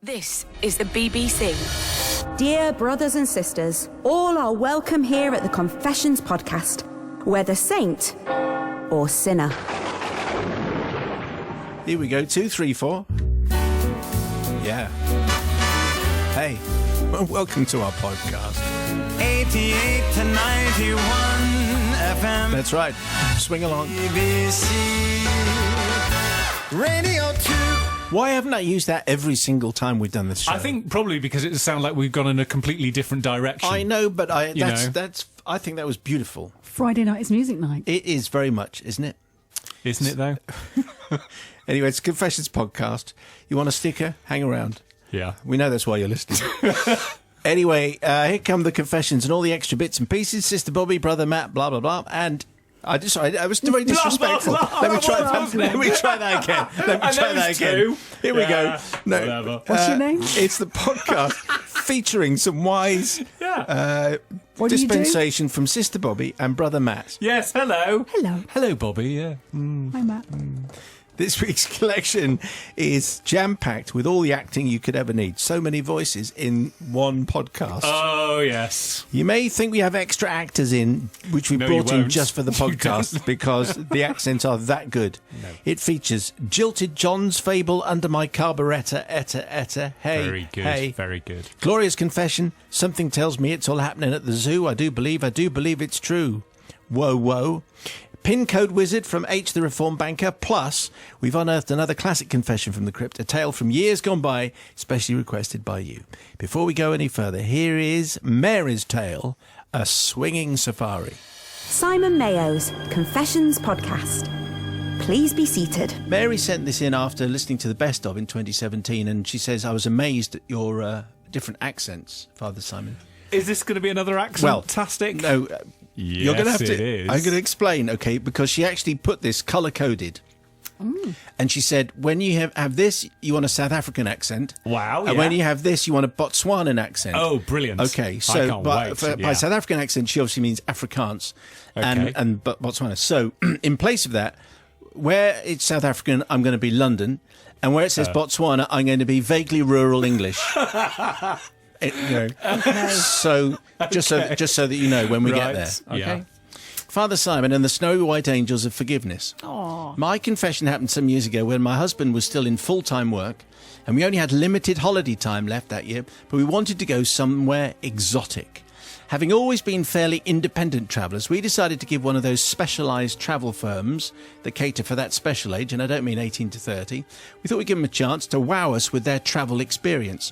This is the BBC. Dear brothers and sisters, all are welcome here at the Confessions podcast, whether saint or sinner. Here we go, 2, 3, 4. Yeah. Hey, well, welcome to our podcast. 88 to 91 FM. That's right. Swing along. BBC Radio 2. Why haven't I used that every single time we've done this show? I think probably because it sounds like we've gone in a completely different direction. I know, but I think that was beautiful. Friday night is music night. It is very much, isn't it? Isn't it, though? Anyway, it's a Confessions podcast. You want a sticker? Hang around. Yeah. We know that's why you're listening. Anyway, here come the confessions and all the extra bits and pieces. Sister Bobby, Brother Matt, blah, blah, blah. And I was very disrespectful. Let me try that again. Here we go. No, whatever. What's your name? It's the podcast featuring some wise What do you do? dispensation from Sister Bobby and Brother Matt. Yes, hello. Hello. Hello, Bobby, yeah. Hi, Matt. This week's collection is jam-packed with all the acting you could ever need. So many voices in one podcast. Oh, yes. You may think we have extra actors in, which we No, brought you in won't. just for the You podcast don't. because the accents are that good. No. It features Jilted, John's Fable, Under My Carbaretta, Etta Etta, Hey, Very good, Hey. very good. Glorious Confession, Something Tells Me It's All Happening at the Zoo. I do believe it's true. Whoa, whoa. Pin Code Wizard from H the Reform Banker. Plus, we've unearthed another classic confession from the crypt, a tale from years gone by, specially requested by you. Before we go any further, here is Mary's tale, A Swinging Safari. Simon Mayo's Confessions podcast. Please be seated. Mary sent this in after listening to the best of in 2017, and she says, I was amazed at your different accents, Father Simon. Is this going to be another accent-tastic? No, Yes, you're going to have to. it is. I'm going to explain, okay? Because she actually put this colour-coded. And she said, when you have this, you want a South African accent. Wow, And yeah. when you have this, you want a Botswanan accent. Oh, brilliant. Okay, I so can't by wait. South African accent, she obviously means Afrikaans Okay. and Botswana. So in place of that, where it's South African, I'm going to be London. And where it says Botswana, I'm going to be vaguely rural English. So just so that you know when we get there. Right, Okay. yeah. Father Simon and the Snowy White Angels of Forgiveness. Aww. My confession happened some years ago when my husband was still in full-time work and we only had limited holiday time left that year, but we wanted to go somewhere exotic. Having always been fairly independent travellers, we decided to give one of those specialised travel firms that cater for that special age, and I don't mean 18 to 30, we thought we'd give them a chance to wow us with their travel experience.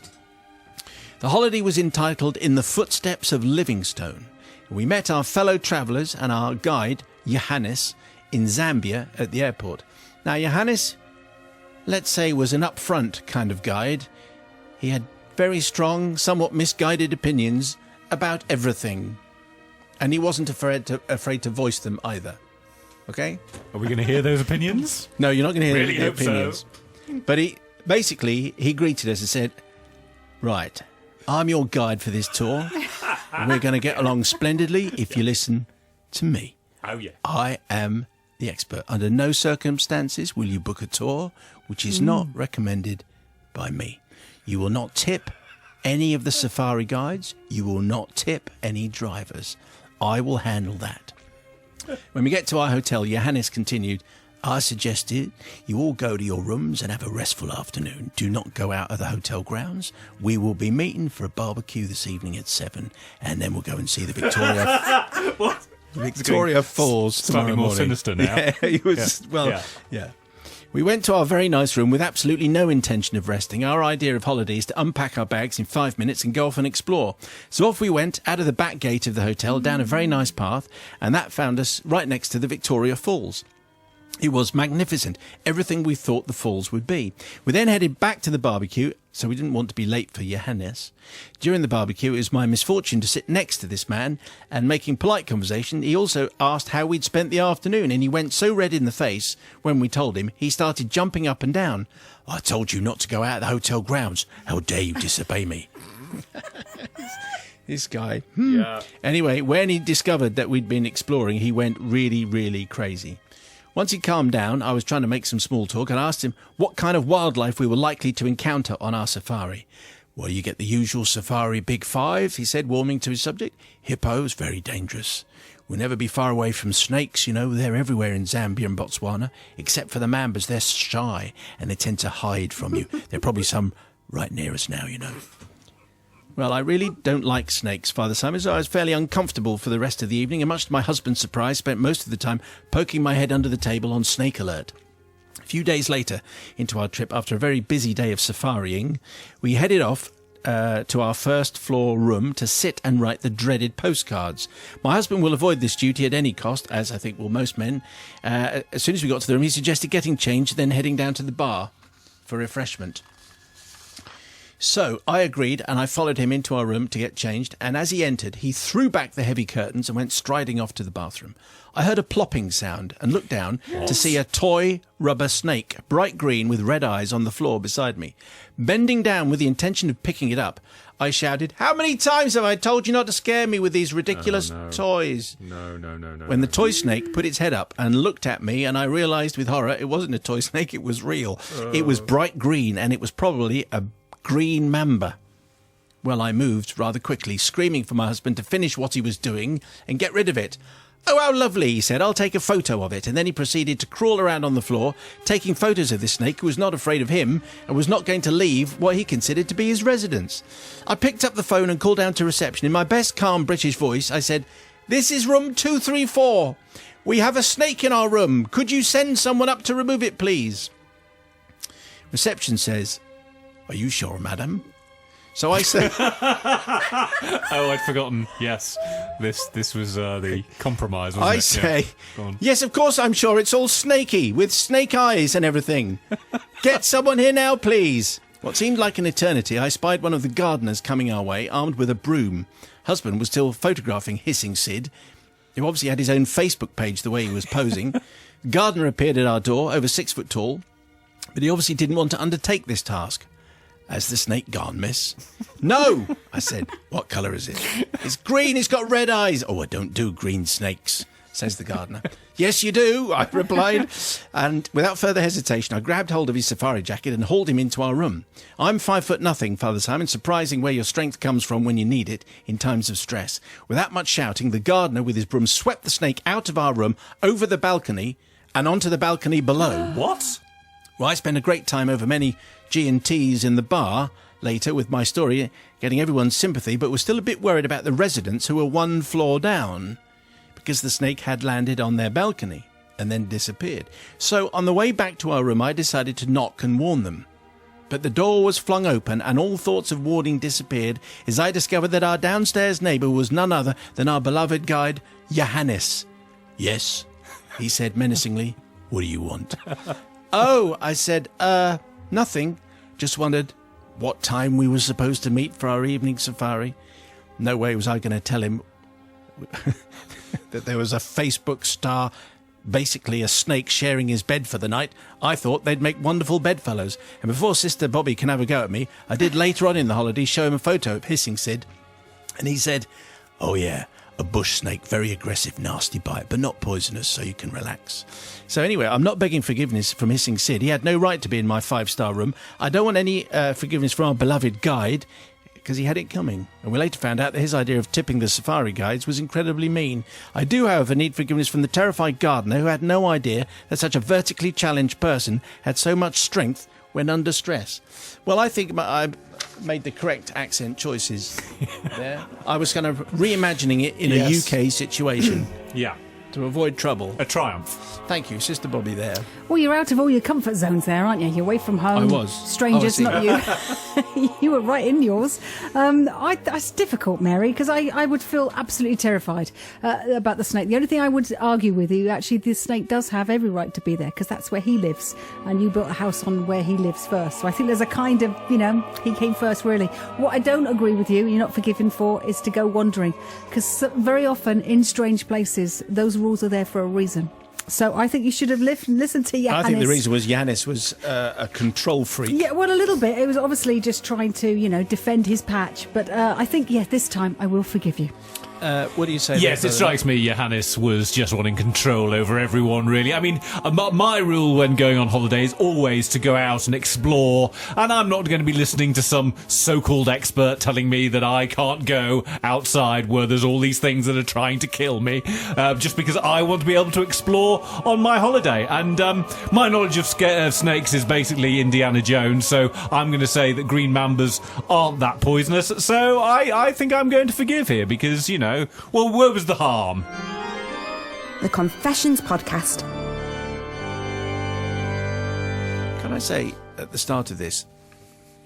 The holiday was entitled In the Footsteps of Livingstone. We met our fellow travellers and our guide, Johannes, in Zambia at the airport. Now, Johannes, let's say, was an upfront kind of guide. He had very strong, somewhat misguided opinions about everything. And he wasn't afraid to voice them either. Okay? Are we going to hear those opinions? No, you're not going to hear Really the hope so. opinions. But he greeted us and said, right, I'm your guide for this tour. We're going to get along splendidly if you listen to me. Oh, yeah. I am the expert. Under no circumstances will you book a tour which is not recommended by me. You will not tip any of the safari guides. You will not tip any drivers. I will handle that. When we get to our hotel, Johannes continued, I suggested you all go to your rooms and have a restful afternoon. Do not go out of the hotel grounds. We will be meeting for a barbecue this evening at 7, and then we'll go and see the Victoria Falls tomorrow Slightly more morning. sinister now. Yeah, it was, yeah. We went to our very nice room with absolutely no intention of resting. Our idea of holiday is to unpack our bags in 5 minutes and go off and explore. So off we went, out of the back gate of the hotel, down a very nice path, and that found us right next to the Victoria Falls. It was magnificent, everything we thought the falls would be. We then headed back to the barbecue, so we didn't want to be late for Johannes. During the barbecue, it was my misfortune to sit next to this man, and making polite conversation, he also asked how we'd spent the afternoon, and he went so red in the face when we told him, he started jumping up and down. I told you not to go out of the hotel grounds. How dare you disobey me? This guy. Yeah. Anyway, when he discovered that we'd been exploring, he went really, really crazy. Once he calmed down, I was trying to make some small talk and asked him what kind of wildlife we were likely to encounter on our safari. Well, you get the usual safari big five, he said, warming to his subject. Hippos, very dangerous. We'll never be far away from snakes, you know. They're everywhere in Zambia and Botswana, except for the mambas. They're shy and they tend to hide from you. There are probably some right near us now, you know. Well, I really don't like snakes, Father Simon, so I was fairly uncomfortable for the rest of the evening, and much to my husband's surprise, spent most of the time poking my head under the table on snake alert. A few days later into our trip, after a very busy day of safarying, we headed off to our first floor room to sit and write the dreaded postcards. My husband will avoid this duty at any cost, as I think will most men. As soon as we got to the room, he suggested getting changed, then heading down to the bar for refreshment. So I agreed, and I followed him into our room to get changed, and as he entered, he threw back the heavy curtains and went striding off to the bathroom. I heard a plopping sound and looked down to see a toy rubber snake, bright green with red eyes, on the floor beside me. Bending down with the intention of picking it up, I shouted, "How many times have I told you not to scare me with these ridiculous toys?" No. When the toy snake put its head up and looked at me, and I realised with horror it wasn't a toy snake, it was real. It was bright green, and it was probably a green mamba. Well, I moved rather quickly, screaming for my husband to finish what he was doing and get rid of it. "Oh, how lovely," he said. "I'll take a photo of it." And then he proceeded to crawl around on the floor, taking photos of this snake, who was not afraid of him and was not going to leave what he considered to be his residence. I picked up the phone and called down to reception. In my best calm British voice, I said, "This is room 234. We have a snake in our room. Could you send someone up to remove it, please?" Reception says, "Are you sure, madam?" So I say... Oh, I'd forgotten. Yes, this was the compromise, wasn't it? I say, "Yes, of course I'm sure. It's all snaky, with snake eyes and everything. Get someone here now, please." What seemed like an eternity, I spied one of the gardeners coming our way, armed with a broom. Husband was still photographing Hissing Sid, who obviously had his own Facebook page the way he was posing. Gardener appeared at our door, over 6 foot tall, but he obviously didn't want to undertake this task. "Has the snake gone, miss?" "No," I said. "What colour is it?" "It's green, it's got red eyes." "Oh, I don't do green snakes," says the gardener. "Yes, you do," I replied. And without further hesitation, I grabbed hold of his safari jacket and hauled him into our room. I'm 5'0", Father Simon, surprising where your strength comes from when you need it in times of stress. Without much shouting, the gardener with his broom swept the snake out of our room, over the balcony, and onto the balcony below. What? Well, I spent a great time over many G&Ts in the bar later with my story, getting everyone's sympathy, but was still a bit worried about the residents who were one floor down, because the snake had landed on their balcony and then disappeared. So on the way back to our room, I decided to knock and warn them. But the door was flung open and all thoughts of warning disappeared as I discovered that our downstairs neighbour was none other than our beloved guide, Johannes. "Yes," he said menacingly. "What do you want?" "Oh," I said, nothing. Just wondered what time we were supposed to meet for our evening safari." No way was I going to tell him that there was a Facebook star, basically a snake, sharing his bed for the night. I thought they'd make wonderful bedfellows. And before Sister Bobby can have a go at me, I did later on in the holiday show him a photo of Hissing Sid. And he said, "Oh yeah, a bush snake, very aggressive, nasty bite, but not poisonous, so you can relax." So anyway, I'm not begging forgiveness from Hissing Sid. He had no right to be in my 5-star room. I don't want any forgiveness from our beloved guide, because he had it coming. And we later found out that his idea of tipping the safari guides was incredibly mean. I do, however, need forgiveness from the terrified gardener who had no idea that such a vertically challenged person had so much strength when under stress. Well, I think I made the correct accent choices there. I was kind of reimagining it in a UK situation. Yeah. To avoid trouble. A triumph. Thank you, Sister Bobby there. Well, you're out of all your comfort zones there, aren't you? You're away from home. I was. Strangers, not you. You were right in yours. It's difficult, Mary, because I would feel absolutely terrified about the snake. The only thing I would argue with you, actually, the snake does have every right to be there, because that's where he lives. And you built a house on where he lives first. So I think there's a kind of, he came first, really. What I don't agree with you, you're not forgiven for, is to go wandering. Because very often in strange places, those rules are there for a reason. So I think you should have listened to Johannes. I think the reason was Johannes was a control freak. Yeah, well, a little bit. It was obviously just trying to, defend his patch. But I think, this time I will forgive you. What do you say? Yes, it strikes me Johannes was just wanting control over everyone, really. I mean, my rule when going on holiday is always to go out and explore, and I'm not going to be listening to some so-called expert telling me that I can't go outside where there's all these things that are trying to kill me, just because I want to be able to explore on my holiday. And my knowledge of snakes is basically Indiana Jones, so I'm going to say that green mambas aren't that poisonous, so I think I'm going to forgive here, because, you know, well, where was the harm? The Confessions Podcast. Can I say at the start of this,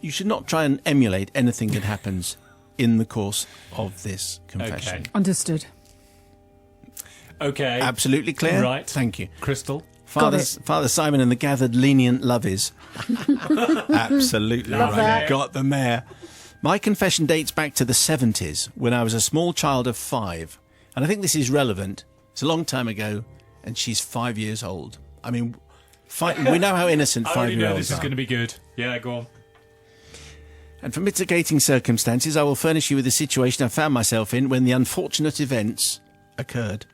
you should not try and emulate anything that happens in the course of this confession. Okay. Understood. Okay. Absolutely clear? Right. Thank you. Crystal? Father Simon and the gathered lenient lovies. Absolutely Love right. that. Got the mayor. My confession dates back to the 70s, when I was a small child of 5. And I think this is relevant. It's a long time ago, and she's 5 years old. I mean, we know how innocent I already know 5-year-olds this is are. going to be good. Yeah, go on. And for mitigating circumstances, I will furnish you with the situation I found myself in when the unfortunate events occurred.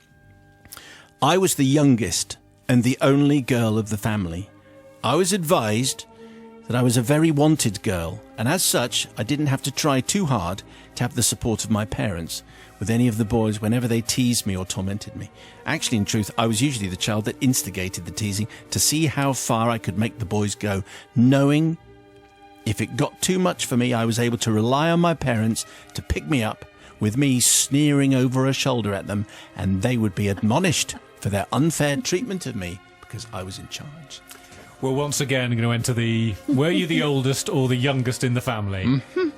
I was the youngest and the only girl of the family. I was advised that I was a very wanted girl, and as such, I didn't have to try too hard to have the support of my parents with any of the boys whenever they teased me or tormented me. Actually, in truth, I was usually the child that instigated the teasing to see how far I could make the boys go, knowing if it got too much for me, I was able to rely on my parents to pick me up, with me sneering over a shoulder at them, and they would be admonished for their unfair treatment of me because I was in charge. Well, once again, I'm going to enter the... Were you the oldest or the youngest in the family? Mm-hmm.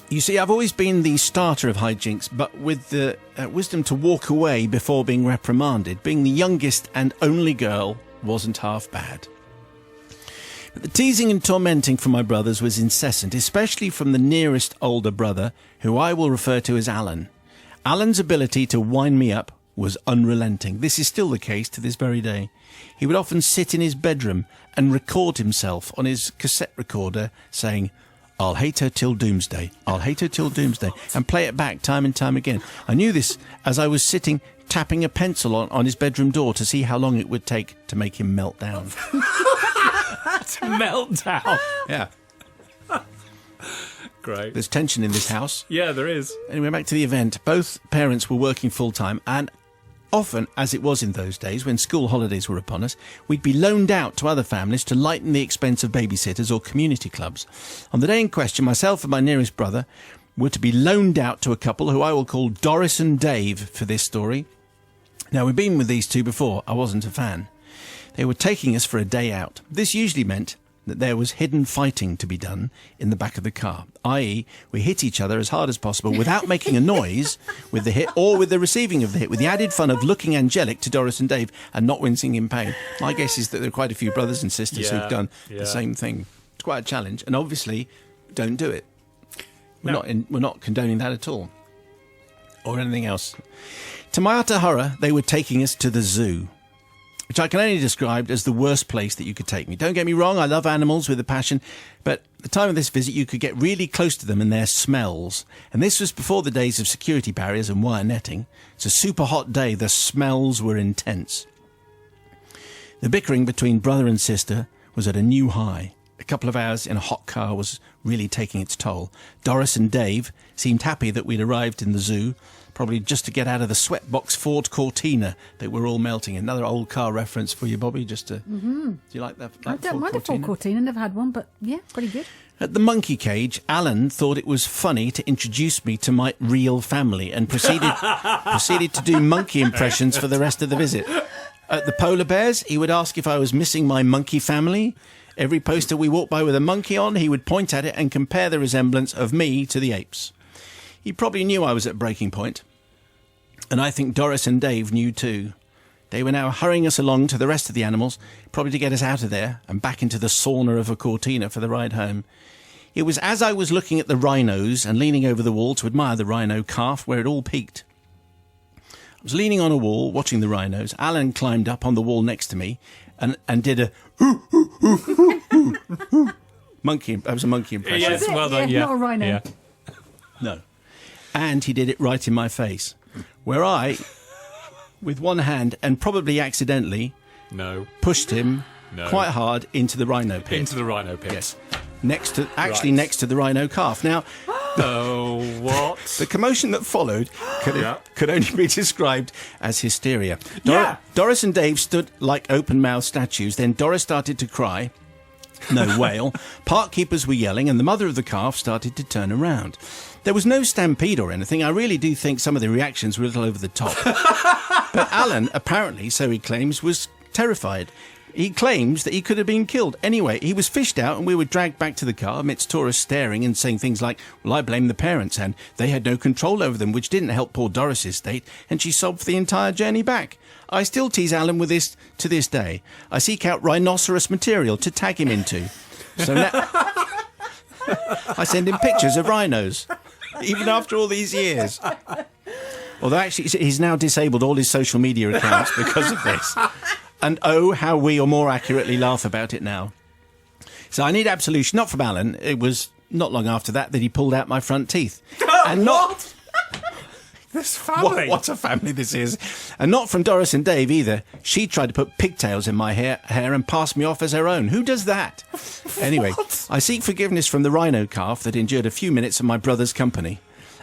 You see, I've always been the starter of hijinks, but with the wisdom to walk away before being reprimanded. Being the youngest and only girl wasn't half bad. But the teasing and tormenting from my brothers was incessant, especially from the nearest older brother, who I will refer to as Alan. Alan's ability to wind me up was unrelenting. This is still the case to this very day. He would often sit in his bedroom and record himself on his cassette recorder saying, "I'll hate her till doomsday, I'll hate her till doomsday," and play it back time and time again. I knew this as I was sitting tapping a pencil on his bedroom door to see how long it would take to make him melt down. Meltdown. Yeah. Great. There's tension in this house. Yeah, there is. Anyway, back to the event. Both parents were working full-time, and often, as it was in those days, when school holidays were upon us, we'd be loaned out to other families to lighten the expense of babysitters or community clubs. On the day in question, myself and my nearest brother were to be loaned out to a couple who I will call Doris and Dave for this story. Now, we've been with these two before. I wasn't a fan. They were taking us for a day out. This usually meant that there was hidden fighting to be done in the back of the car, i.e. we hit each other as hard as possible without making a noise with the hit or with the receiving of the hit, with the added fun of looking angelic to Doris and Dave and not wincing in pain. My guess is that there are quite a few brothers and sisters who've done the same thing. It's quite a challenge, and obviously don't do it. We're not condoning that at all, or anything else. To my utter horror, they were taking us to the zoo, which I can only describe as the worst place that you could take me. Don't get me wrong, I love animals with a passion, but at the time of this visit you could get really close to them and their smells. And this was before the days of security barriers and wire netting. It's a super hot day, the smells were intense. The bickering between brother and sister was at a new high. A couple of hours in a hot car was really taking its toll. Doris and Dave seemed happy that we'd arrived in the zoo, probably just to get out of the sweatbox Ford Cortina that we're all melting. Another old car reference for you, Bobby, just to... Do you like that? I don't mind a Ford Cortina. Never had one, but yeah, pretty good. At the monkey cage, Alan thought it was funny to introduce me to my real family and proceeded to do monkey impressions for the rest of the visit. At the polar bears, he would ask if I was missing my monkey family. Every poster we walked by with a monkey on, he would point at it and compare the resemblance of me to the apes. He probably knew I was at breaking point, and I think Doris and Dave knew too. They were now hurrying us along to the rest of the animals, probably to get us out of there and back into the sauna of a Cortina for the ride home. It was as I was looking at the rhinos and leaning over the wall to admire the rhino calf where it all peaked. I was leaning on a wall, watching the rhinos. Alan climbed up on the wall next to me and did a monkey. That was a monkey impression. Yes, well done. Yeah, not a rhino. Yeah. No. And he did it right in my face, where I, with one hand and probably accidentally, pushed him quite hard into the rhino pit. Into the rhino pit. Yes. Next to the rhino calf. Now, the commotion that followed could only be described as hysteria. Doris and Dave stood like open-mouthed statues. Then Doris started to cry. No wail. Park keepers were yelling, and the mother of the calf started to turn around. There was no stampede or anything. I really do think some of the reactions were a little over the top. But Alan, apparently, so he claims, was terrified. He claims that he could have been killed. Anyway, he was fished out and we were dragged back to the car amidst tourists staring and saying things like, well, I blame the parents and they had no control over them, which didn't help poor Doris's state, and she sobbed for the entire journey back. I still tease Alan with this to this day. I seek out rhinoceros material to tag him into. So now I send him pictures of rhinos, even after all these years. Although actually he's now disabled all his social media accounts because of this. And oh, how we, or more accurately, laugh about it now. So I need absolution, not from Alan. It was not long after that he pulled out my front teeth. And not... This family. What a family this is. And not from Doris and Dave either. She tried to put pigtails in my hair and pass me off as her own. Who does that? Anyway, I seek forgiveness from the rhino calf that endured a few minutes of my brother's company.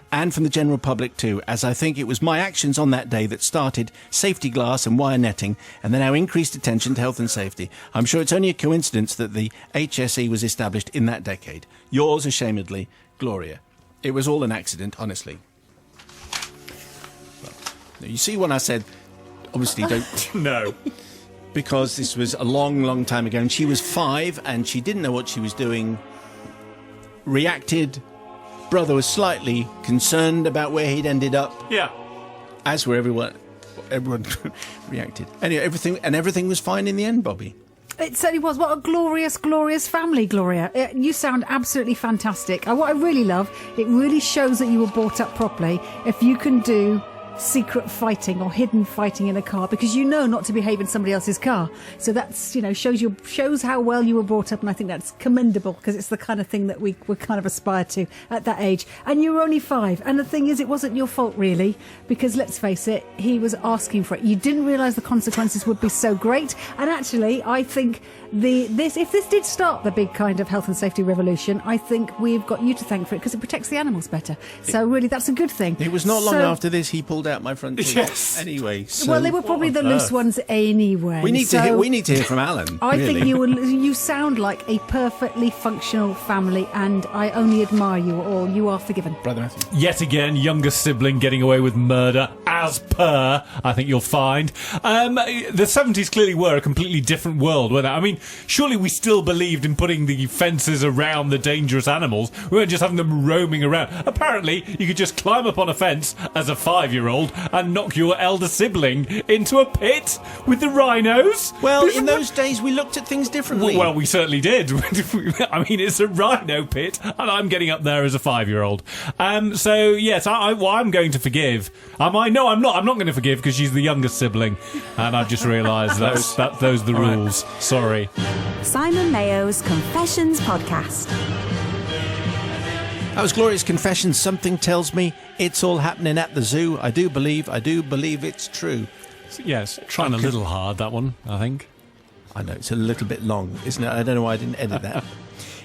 And from the general public too, as I think it was my actions on that day that started safety glass and wire netting and the now increased attention to health and safety. I'm sure it's only a coincidence that the HSE was established in that decade. Yours, ashamedly, Gloria. It was all an accident, honestly. Well, you see when I said, obviously don't... No. Because this was a long, long time ago and she was 5 and she didn't know what she was doing, reacted... Brother was slightly concerned about where he'd ended up. Yeah. As were everyone reacted. Anyway, everything was fine in the end, Bobby. It certainly was. What a glorious, glorious family, Gloria. You sound absolutely fantastic. What I really love, it really shows that you were brought up properly if you can do secret fighting or hidden fighting in a car, because you know not to behave in somebody else's car. So that's, shows how well you were brought up, and I think that's commendable because it's the kind of thing that we kind of aspire to at that age. And you were only 5, and the thing is, it wasn't your fault really, because let's face it, he was asking for it. You didn't realise the consequences would be so great, and actually I think if this did start the big kind of health and safety revolution, I think we've got you to thank for it because it protects the animals better. So really, that's a good thing. It was not long after this he pulled out my front teeth. Yes. Anyway, so well, they were probably the loose ones anyway. We need to hear from Alan. I really. think you sound like a perfectly functional family, and I only admire you all. You are forgiven, Brother Matthew. Yet again, younger sibling getting away with murder, as per, I think you'll find. The 70s clearly were a completely different world, weren't they? I mean, surely we still believed in putting the fences around the dangerous animals. We weren't just having them roaming around. Apparently, you could just climb up on a fence as a 5-year-old and knock your elder sibling into a pit with the rhinos. Well, in those days, we looked at things differently. Well, we certainly did. I mean, it's a rhino pit, and I'm getting up there as a 5-year-old. So, yes, I'm going to forgive. Am I? No, I'm not. I'm not going to forgive because she's the youngest sibling, and I've just realised those are the rules. Right. Sorry. Simon Mayo's Confessions Podcast. That was Gloria's confession. Something tells me it's all happening at the zoo. I do believe it's true. Yes, trying a little hard, that one, I think. I know, it's a little bit long, isn't it? I don't know why I didn't edit that.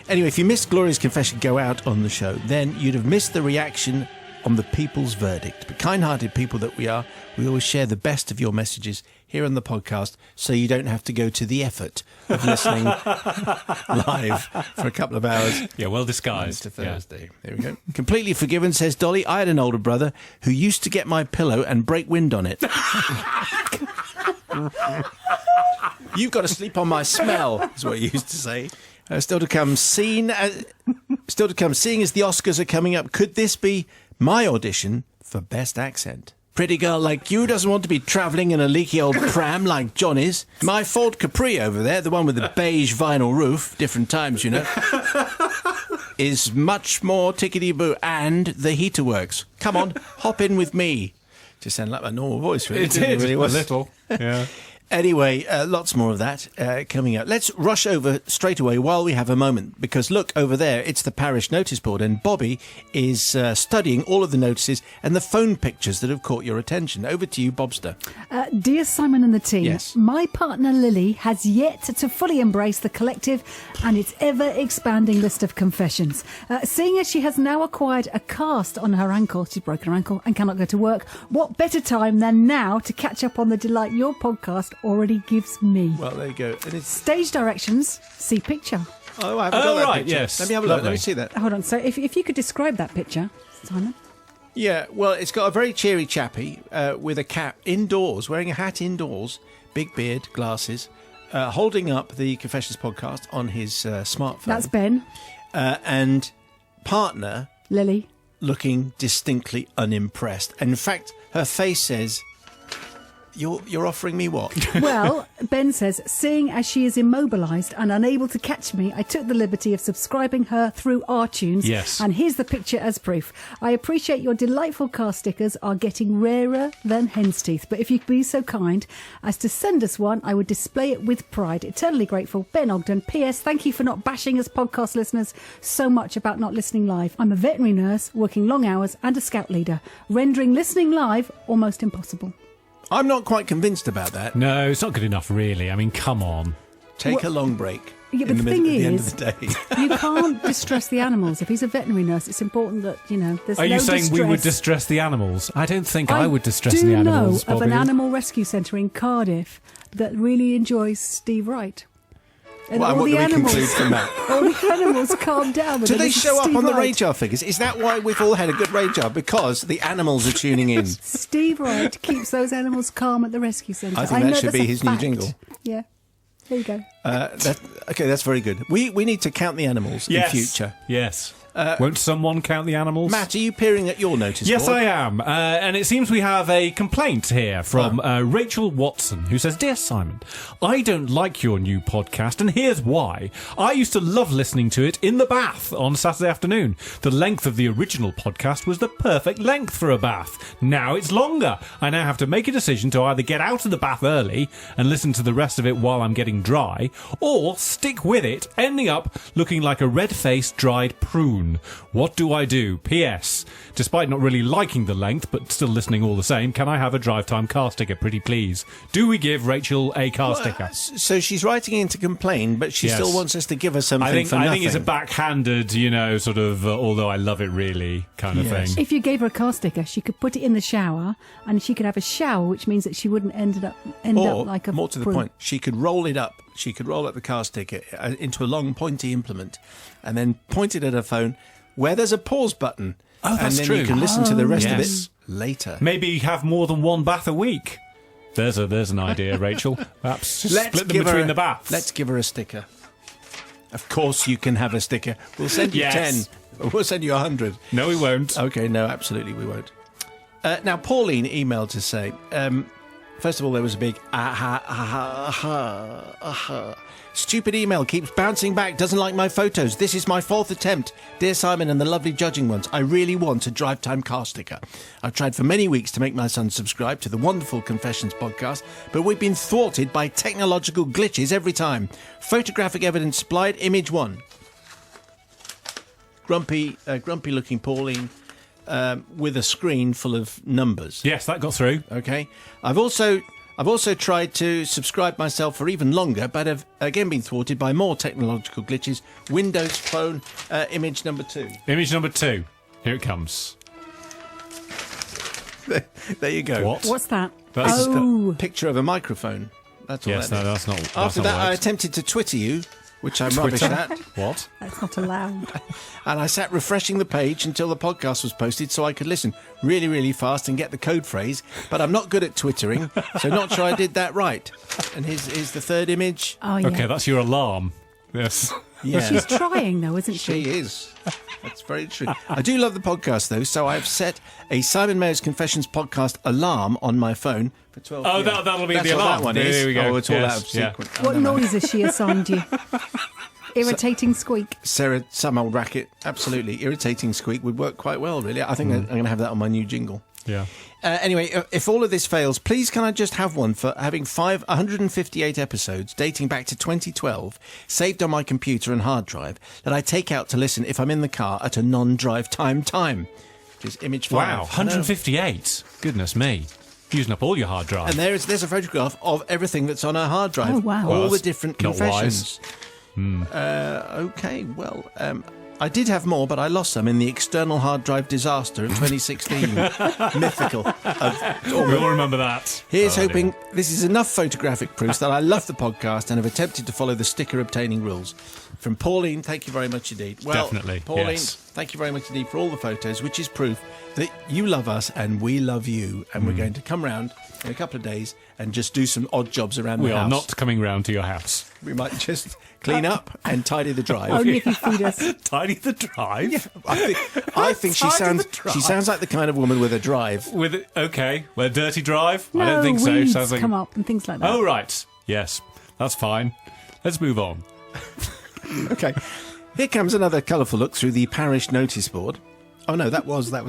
Anyway, if you missed Gloria's confession go out on the show, then you'd have missed the reaction on the people's verdict. But kind-hearted people that we are, we always share the best of your messages here on the podcast, so you don't have to go to the effort of listening live for a couple of hours. Yeah, well disguised. To Thursday. Yeah. There we go. Completely forgiven, says Dolly. I had an older brother who used to get my pillow and break wind on it. You've got to sleep on my smell, is what he used to say. Still to come, seeing as the Oscars are coming up, could this be my audition for Best Accent? Pretty girl like you doesn't want to be travelling in a leaky old pram like John is. My Ford Capri over there, the one with the beige vinyl roof, different times, you know, is much more tickety-boo, and the heater works. Come on, hop in with me. Just sounded like my normal voice, really. It did, really a little, yeah. Anyway, lots more of that coming up. Let's rush over straight away while we have a moment, because look, over there, it's the parish notice board, and Bobby is studying all of the notices and the phone pictures that have caught your attention. Over to you, Bobster. Dear Simon and the team, Yes. my partner Lily has yet to fully embrace the collective and its ever-expanding list of confessions. Seeing as she has now acquired a cast on her ankle, she's broken her ankle and cannot go to work, what better time than now to catch up on the delight your podcast already gives me. Well, there you go. And it's... Stage directions, see picture. Oh, I haven't got that right, picture. yes. Let me have a look. Let Lovely. me see that. Hold on, so if you could describe that picture, Simon. Yeah, well, it's got a very cheery chappy with a cap indoors, wearing a hat indoors, big beard, glasses, holding up the Confessions podcast on his smartphone. That's Ben. And partner Lily. looking distinctly unimpressed. And in fact, her face says, You're offering me what? Well, Ben says, seeing as she is immobilised and unable to catch me, I took the liberty of subscribing her through iTunes. Yes. And here's the picture as proof. I appreciate your delightful car stickers are getting rarer than hen's teeth. But if you could be so kind as to send us one, I would display it with pride. Eternally grateful, Ben Ogden. P.S. Thank you for not bashing us podcast listeners so much about not listening live. I'm a veterinary nurse working long hours and a scout leader, rendering listening live almost impossible. I'm not quite convinced about that. No, it's not good enough, really. I mean, come on. Take a long break. Yeah, but in the the thing at the end is, of the day. you can't distress the animals. If he's a veterinary nurse, it's important that, there's Are no you saying distress. we would distress the animals? I don't think I would distress the I animals, do know of Bobby. an animal rescue centre in Cardiff that really enjoys Steve Wright. And Well, and all what the do we conclude animals, from that? all the animals calm down. when Do they listen to show up Steve on the Wright. radar figures? Is that why we've all had a good radar? Because the animals are tuning in. Steve Wright keeps those animals calm at the rescue centre. I think that know should that's be a his new fact. jingle. Yeah, there you go. Okay, that's very good. We need to count the animals Yes. in future. Yes. Won't someone count the animals? Matt, are you peering at your notice Yes, board? I am. And it seems we have a complaint here from Rachel Watson, who says, Dear Simon, I don't like your new podcast, and here's why. I used to love listening to it in the bath on Saturday afternoon. The length of the original podcast was the perfect length for a bath. Now it's longer. I now have to make a decision to either get out of the bath early and listen to the rest of it while I'm getting dry, or stick with it, ending up looking like a red-faced dried prune. What do I do? P.S. Despite not really liking the length, but still listening all the same, can I have a drive time car sticker, pretty please? Do we give Rachel a car sticker? So she's writing in to complain, but she Yes. still wants us to give her something I think for nothing. it's a backhanded, sort of, although I love it really kind of Yes. thing. If you gave her a car sticker, she could put it in the shower, and she could have a shower, which means that she wouldn't end up Or, like a more to the prune. point, she could roll it up. She could roll up the car sticker into a long pointy implement and then point it at her phone where there's a pause button. Oh, that's and then true. you can listen to the rest of Yes. it later. Maybe have more than one bath a week. There's an idea, Rachel. Perhaps just split them between the baths. Let's give her a sticker. Of course you can have a sticker. We'll send you Yes. 10. We'll send you 100. No, we won't. Okay, no, absolutely we won't. Now, Pauline emailed to say, first of all, there was a big stupid email, keeps bouncing back, doesn't like my photos. This is my 4th attempt. Dear Simon and the lovely judging ones, I really want a drive time car sticker. I've tried for many weeks to make my son subscribe to the wonderful Confessions podcast, but we've been thwarted by technological glitches every time. Photographic evidence supplied, image 1. Grumpy looking Pauline with a screen full of numbers. Yes, that got through. Okay. I've also tried to subscribe myself for even longer, but have again been thwarted by more technological glitches. Windows Phone, image number 2. Image number 2. Here it comes. There you go. What? What's that? That's Oh, Picture of a microphone. That's all Yes, that no, is. that's not. After that's that, not I right. attempted to Twitter you, which I'm rubbish at, What? that's not allowed. and I sat refreshing the page until the podcast was posted so I could listen really, really fast and get the code phrase, but I'm not good at Twittering, so not sure I did that right. And here's the third image. Oh, yeah. Okay, that's your alarm. Yes. Yeah. She's trying, though, isn't she? She is. That's very true. I do love the podcast, though, so I've set a Simon Mayo's Confessions podcast alarm on my phone for 12 Oh, p.m. that'll be That's the what alarm. that one There is. we go. Oh, it's all Yes, out of yeah. sequence. What noise has she assigned you? Irritating squeak. Sarah, some old racket. Absolutely. Irritating squeak would work quite well, really. I think I'm going to have that on my new jingle. Yeah. Anyway, if all of this fails, please can I just have one for having 158 episodes dating back to 2012 saved on my computer and hard drive that I take out to listen if I'm in the car at a non-drive time, which is image 5. Wow, 158. Goodness me. Using up all your hard drive. And there's a photograph of everything that's on our hard drive. Oh, wow. All Well, the different not confessions. Okay, well, I did have more, but I lost some in the external hard drive disaster of 2016. Mythical. We all remember that. Here's Oh, hoping dear. this is enough photographic proof that I love the podcast and have attempted to follow the sticker obtaining rules. From Pauline, thank you very much indeed. Well, Definitely, Pauline, yes. thank you very much indeed for all the photos, which is proof that you love us and we love you. And we're going to come round in a couple of days and just do some odd jobs around We the are house. not coming round to your house. We might just clean up and tidy the drive. Only if you feed us. Tidy the drive? I think she Tidy the sounds drive. she sounds like the kind of woman with a drive. Okay, well, dirty drive? No, I don't think so. weeds Sounds like... come up and things like that. Oh, right. Yes, that's fine. Let's move on. Okay. Here comes another colourful look through the parish notice board. Oh no, that was that.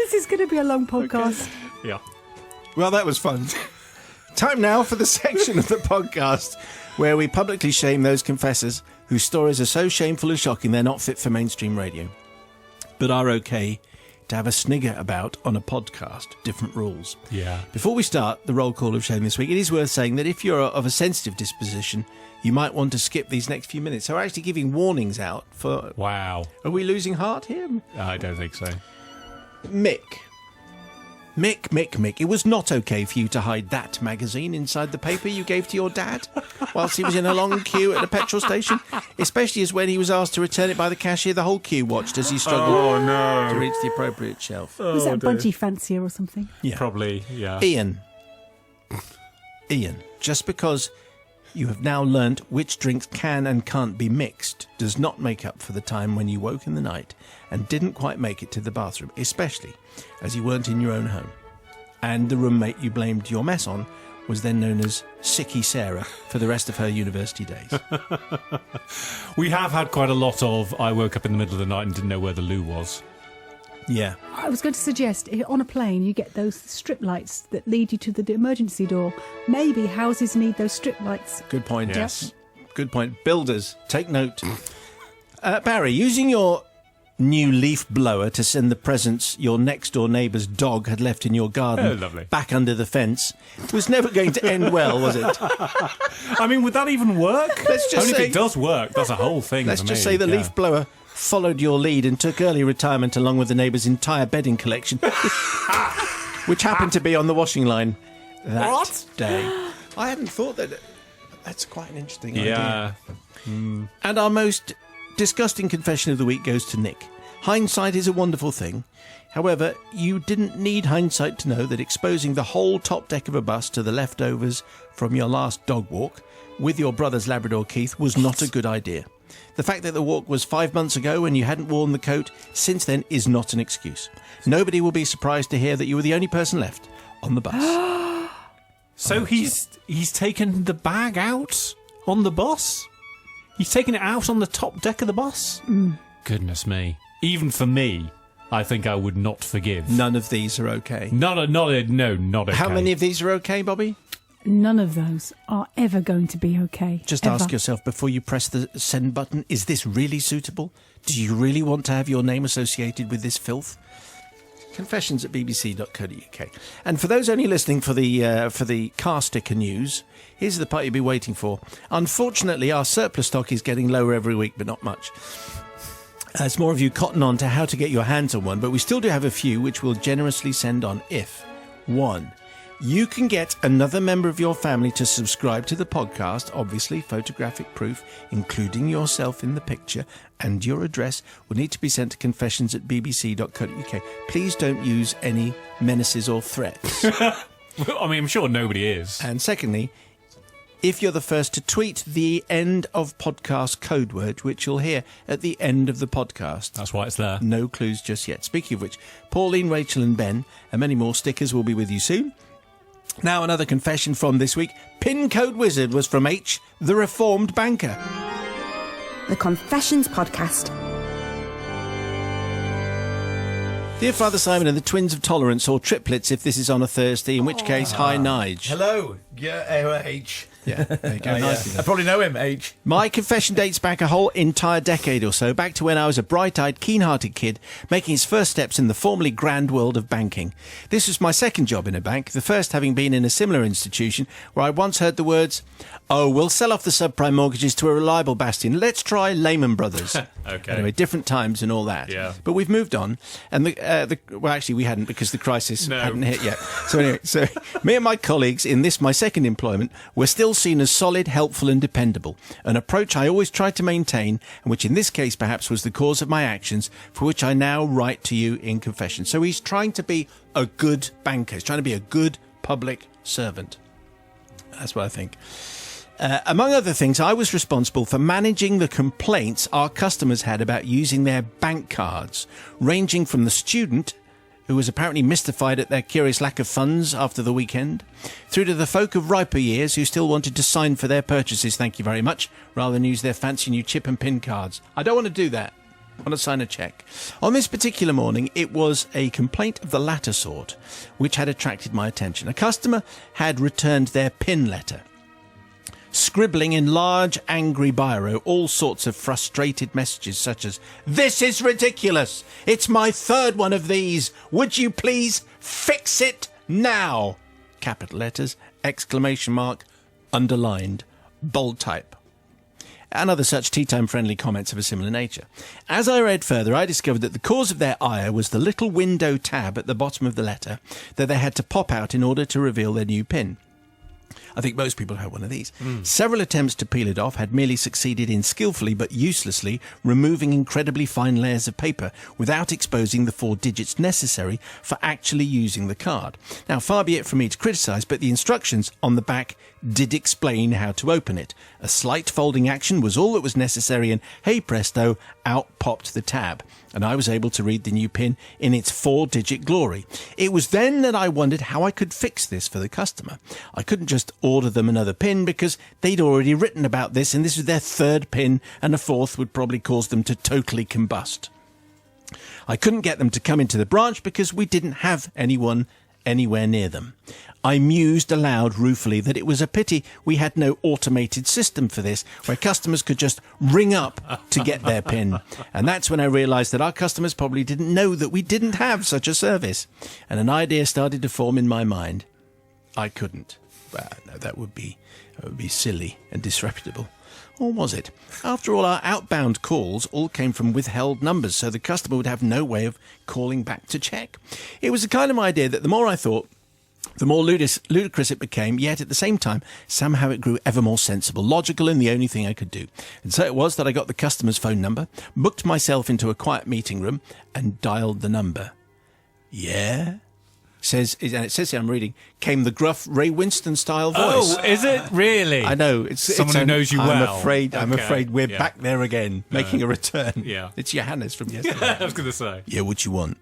This is going to be a long podcast. Yeah. Well, that was fun. Time now for the section of the podcast where we publicly shame those confessors whose stories are so shameful and shocking they're not fit for mainstream radio, but are okay to have a snigger about on a podcast. Different rules. Yeah. Before we start the roll call of shame this week, it is worth saying that if you're of a sensitive disposition, you might want to skip these next few minutes. So we're actually giving warnings out for... Wow. Are we losing heart here? I don't think so. Mick. It was not okay for you to hide that magazine inside the paper you gave to your dad whilst he was in a long queue at a petrol station, especially as when he was asked to return it by the cashier, the whole queue watched as he struggled to reach the appropriate shelf. Was that budgie fancier or something? Yeah. Probably, yeah. Ian, just because you have now learnt which drinks can and can't be mixed does not make up for the time when you woke in the night and didn't quite make it to the bathroom, especially as you weren't in your own home. And the roommate you blamed your mess on was then known as Sicky Sarah for the rest of her university days. We have had quite a lot of I woke up in the middle of the night and didn't know where the loo was. Yeah. I was going to suggest on a plane you get those strip lights that lead you to the emergency door. Maybe houses need those strip lights. Good point. Yes. Good point. Builders, take note. Barry, using your new leaf blower to send the presents your next-door neighbour's dog had left in your garden Oh, lovely. back under the fence was never going to end well, was it? I mean, would that even work? Let's just Only say- if it does work. That's a whole thing. Let's for just me, say the yeah. leaf blower followed your lead and took early retirement along with the neighbour's entire bedding collection, which happened to be on the washing line that day. I hadn't thought that. That's quite an interesting idea. Yeah. And our most disgusting confession of the week goes to Nick. Hindsight is a wonderful thing. However, you didn't need hindsight to know that exposing the whole top deck of a bus to the leftovers from your last dog walk with your brother's Labrador Keith was not a good idea. The fact that the walk was 5 months ago and you hadn't worn the coat since then is not an excuse. Nobody will be surprised to hear that you were the only person left on the bus. So he's taken the bag out on the bus? He's taken it out on the top deck of the bus? Goodness me. Even for me, I think I would not forgive. None of these are okay. Not okay. How many of these are okay, Bobby? None of those are ever going to be okay. Just ever. ask yourself before you press the send button, is this really suitable? Do you really want to have your name associated with this filth? Confessions at bbc.co.uk. And for those only listening for the car sticker news, here's the part you'll be waiting for. Unfortunately, our surplus stock is getting lower every week, but not much. As more of you cotton on to how to get your hands on one, but we still do have a few which we'll generously send on if 1. You can get another member of your family to subscribe to the podcast, obviously photographic proof, including yourself in the picture, and your address will need to be sent to confessions at bbc.co.uk. Please don't use any menaces or threats. I mean, I'm sure nobody is. And secondly, if you're the first to tweet the end of podcast code word, which you'll hear at the end of the podcast. That's why it's there. No clues just yet. Speaking of which, Pauline, Rachel and Ben, and many more stickers will be with you soon. Now another confession from this week. Pin code wizard was from H, the reformed banker. The Confessions Podcast. Dear Father Simon and the twins of tolerance, or triplets if this is on a Thursday, in which case, hi, Nige. Hello. Yeah, H. Yeah, there you go. Nicely I done. probably know him, H. My confession dates back a whole entire decade or so, back to when I was a bright-eyed, keen-hearted kid making his first steps in the formerly grand world of banking. This was my second job in a bank, the first having been in a similar institution where I once heard the words, "Oh, we'll sell off the subprime mortgages to a reliable bastion. Let's try Lehman Brothers." Okay. Anyway, different times and all that. Yeah. But we've moved on, and well, actually, we hadn't because the crisis No. hadn't hit yet. So anyway, me and my colleagues in this, my second employment, were still seen as solid, helpful and dependable, an approach I always tried to maintain, and which in this case perhaps was the cause of my actions, for which I now write to you in confession. So he's trying to be a good banker. He's trying to be a good public servant. That's what I think. Among other things, I was responsible for managing the complaints our customers had about using their bank cards, ranging from the student, who was apparently mystified at their curious lack of funds after the weekend, through to the folk of riper years who still wanted to sign for their purchases, thank you very much, rather than use their fancy new chip and pin cards. I don't want to do that. I want to sign a cheque. On this particular morning, it was a complaint of the latter sort which had attracted my attention. A customer had returned their pin letter, scribbling in large, angry biro all sorts of frustrated messages such as, "This is ridiculous! It's my third one of these! Would you please fix it now?" Capital letters, exclamation mark, underlined, bold type. And other such tea-time-friendly comments of a similar nature. As I read further, I discovered that the cause of their ire was the little window tab at the bottom of the letter that they had to pop out in order to reveal their new pin. I think most people have one of these. Several attempts to peel it off had merely succeeded in skillfully but uselessly removing incredibly fine layers of paper without exposing the 4 digits necessary for actually using the card. Now, far be it from me to criticise, but the instructions on the back did explain how to open it. A slight folding action was all that was necessary, and hey presto, out popped the tab, and I was able to read the new pin in its 4-digit glory. It was then that I wondered how I could fix this for the customer. I couldn't just order them another pin because they'd already written about this, and this was their 3rd pin, and a 4th would probably cause them to totally combust. I couldn't get them to come into the branch because we didn't have anyone anywhere near them. I mused aloud ruefully that it was a pity we had no automated system for this, where customers could just ring up to get their PIN. And that's when I realised that our customers probably didn't know that we didn't have such a service. And an idea started to form in my mind. I couldn't. Well, no, that would be silly and disreputable. Or was it? After all, our outbound calls all came from withheld numbers, so the customer would have no way of calling back to check. It was the kind of idea that the more I thought, the more ludicrous it became, yet at the same time, somehow it grew ever more sensible, logical, and the only thing I could do. And so it was that I got the customer's phone number, booked myself into a quiet meeting room, and dialed the number. Yeah? And it says here, I'm reading, came the gruff Ray Winston-style voice. Oh, is it really? I know. It's someone who knows you well. I'm afraid we're back there again, making a return. Yeah. It's Johannes from yesterday. I was going to say. Yeah, what you want?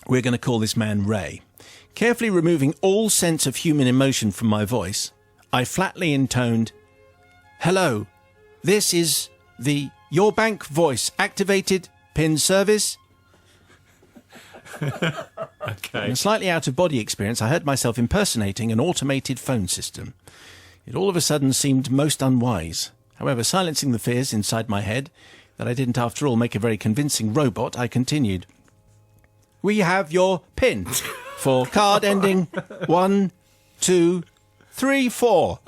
We're going to call this man Ray. Carefully removing all sense of human emotion from my voice, I flatly intoned, "Hello, this is the Your Bank Voice Activated PIN Service." Okay. In a slightly out-of-body experience, I heard myself impersonating an automated phone system. It all of a sudden seemed most unwise. However, silencing the fears inside my head that I didn't after all make a very convincing robot, I continued. "We have your PIN for card ending 1, 2, 3, 4.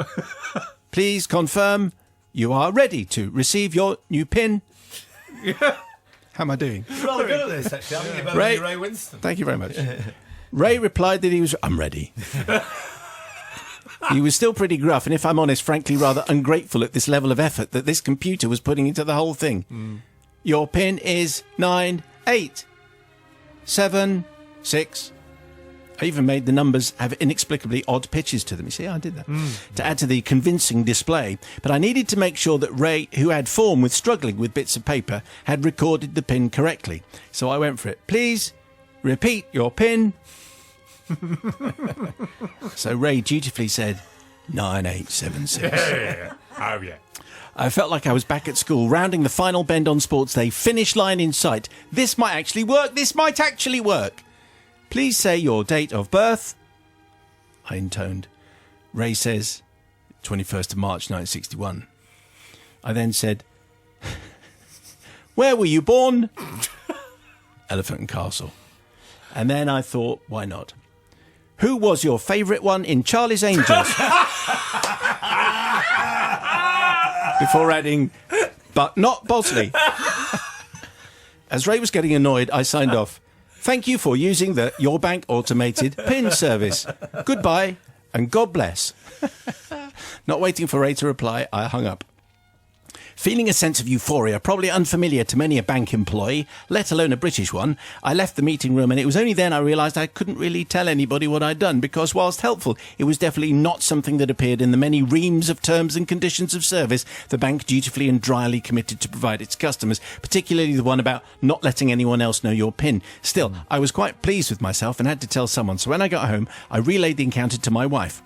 Please confirm you are ready to receive your new PIN." How am I doing? You're rather good at this, actually. I think you're better Ray- than Ray Winston. Thank you very much. Ray replied that I'm ready. He was still pretty gruff, and if I'm honest, frankly rather ungrateful at this level of effort that this computer was putting into the whole thing. Your PIN is 9, 8, 7, 6. I even made the numbers have inexplicably odd pitches to them. You see, I did that to add to the convincing display. But I needed to make sure that Ray, who had form with struggling with bits of paper, had recorded the PIN correctly. So I went for it. "Please repeat your PIN." So Ray dutifully said 9876. Oh, yeah. I felt like I was back at school, rounding the final bend on sports day, finish line in sight. This might actually work. This might actually work. Please say your date of birth. I intoned. Ray says, 21st of March, 1961. I then said, where were you born? Elephant and Castle. And then I thought, why not? Who was your favourite one in Charlie's Angels? Before adding, but not Bosley. As Ray was getting annoyed, I signed off. Thank you for using the Your Bank automated PIN service. Goodbye and God bless. Not waiting for Ray to reply, I hung up. Feeling a sense of euphoria, probably unfamiliar to many a bank employee, let alone a British one, I left the meeting room, and it was only then I realised I couldn't really tell anybody what I'd done, because whilst helpful, it was definitely not something that appeared in the many reams of terms and conditions of service the bank dutifully and dryly committed to provide its customers, particularly the one about not letting anyone else know your PIN. Still, I was quite pleased with myself and had to tell someone, so when I got home, I relayed the encounter to my wife.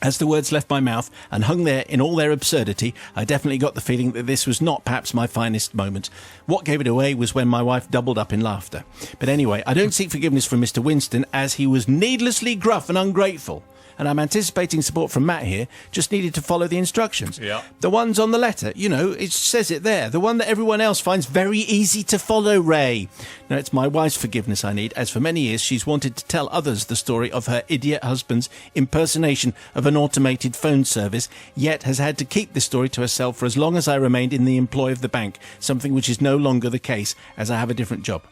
As the words left my mouth and hung there in all their absurdity, I definitely got the feeling that this was not perhaps my finest moment. What gave it away was when my wife doubled up in laughter. But anyway, I don't seek forgiveness from Mr. Winston, as he was needlessly gruff and ungrateful. And I'm anticipating support from Matt here, just needed to follow the instructions. Yeah. The ones on the letter, you know, it says it there. The one that everyone else finds very easy to follow, Ray. Now, it's my wife's forgiveness I need, as for many years she's wanted to tell others the story of her idiot husband's impersonation of an automated phone service, yet has had to keep this story to herself for as long as I remained in the employ of the bank, something which is no longer the case, as I have a different job.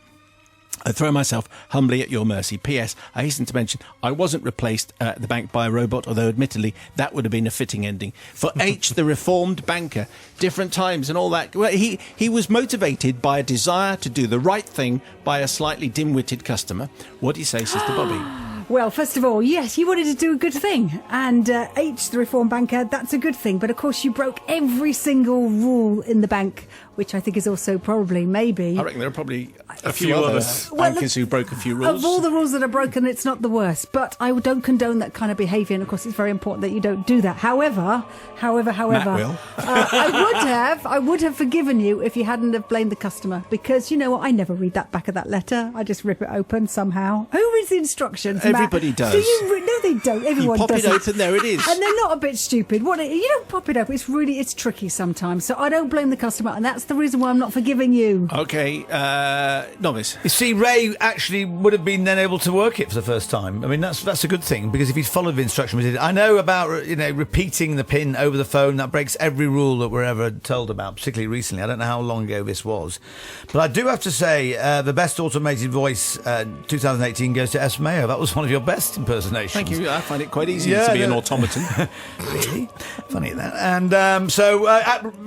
I throw myself humbly at your mercy. P.S. I hasten to mention I wasn't replaced at the bank by a robot, although admittedly that would have been a fitting ending. For H, the reformed banker, different times and all that. Well, he was motivated by a desire to do the right thing by a slightly dim-witted customer. What do you say, Sister Bobby? Well, first of all, yes, you wanted to do a good thing. And H, the reform banker, that's a good thing. But of course, you broke every single rule in the bank, which I think is also probably, maybe... I reckon there are probably a few few other others. bankers who broke a few rules. Of all the rules that are broken, it's not the worst. But I don't condone that kind of behaviour. And of course, it's very important that you don't do that. However, Matt will. I would have forgiven you if you hadn't have blamed the customer. Because, you know what, I never read that back of that letter. I just rip it open somehow. Who reads the instructions, Matt? Everybody does. Do you no, they don't. Everyone You pop does it open, there it is. And they're not a bit stupid. You don't pop it open. It's tricky sometimes. So I don't blame the customer. And that's the reason why I'm not forgiving you. Okay, novice. You see, Ray actually would have been then able to work it for the first time. I mean, that's a good thing, because if he'd followed the instructions, I know about, you know, repeating the PIN over the phone. That breaks every rule that we're ever told about, particularly recently. I don't know how long ago this was. But I do have to say, the best automated voice 2018 goes to S. Mayo. That was one of your best impersonations. Thank you. I find it quite easy to be an automaton. Really? Funny that. And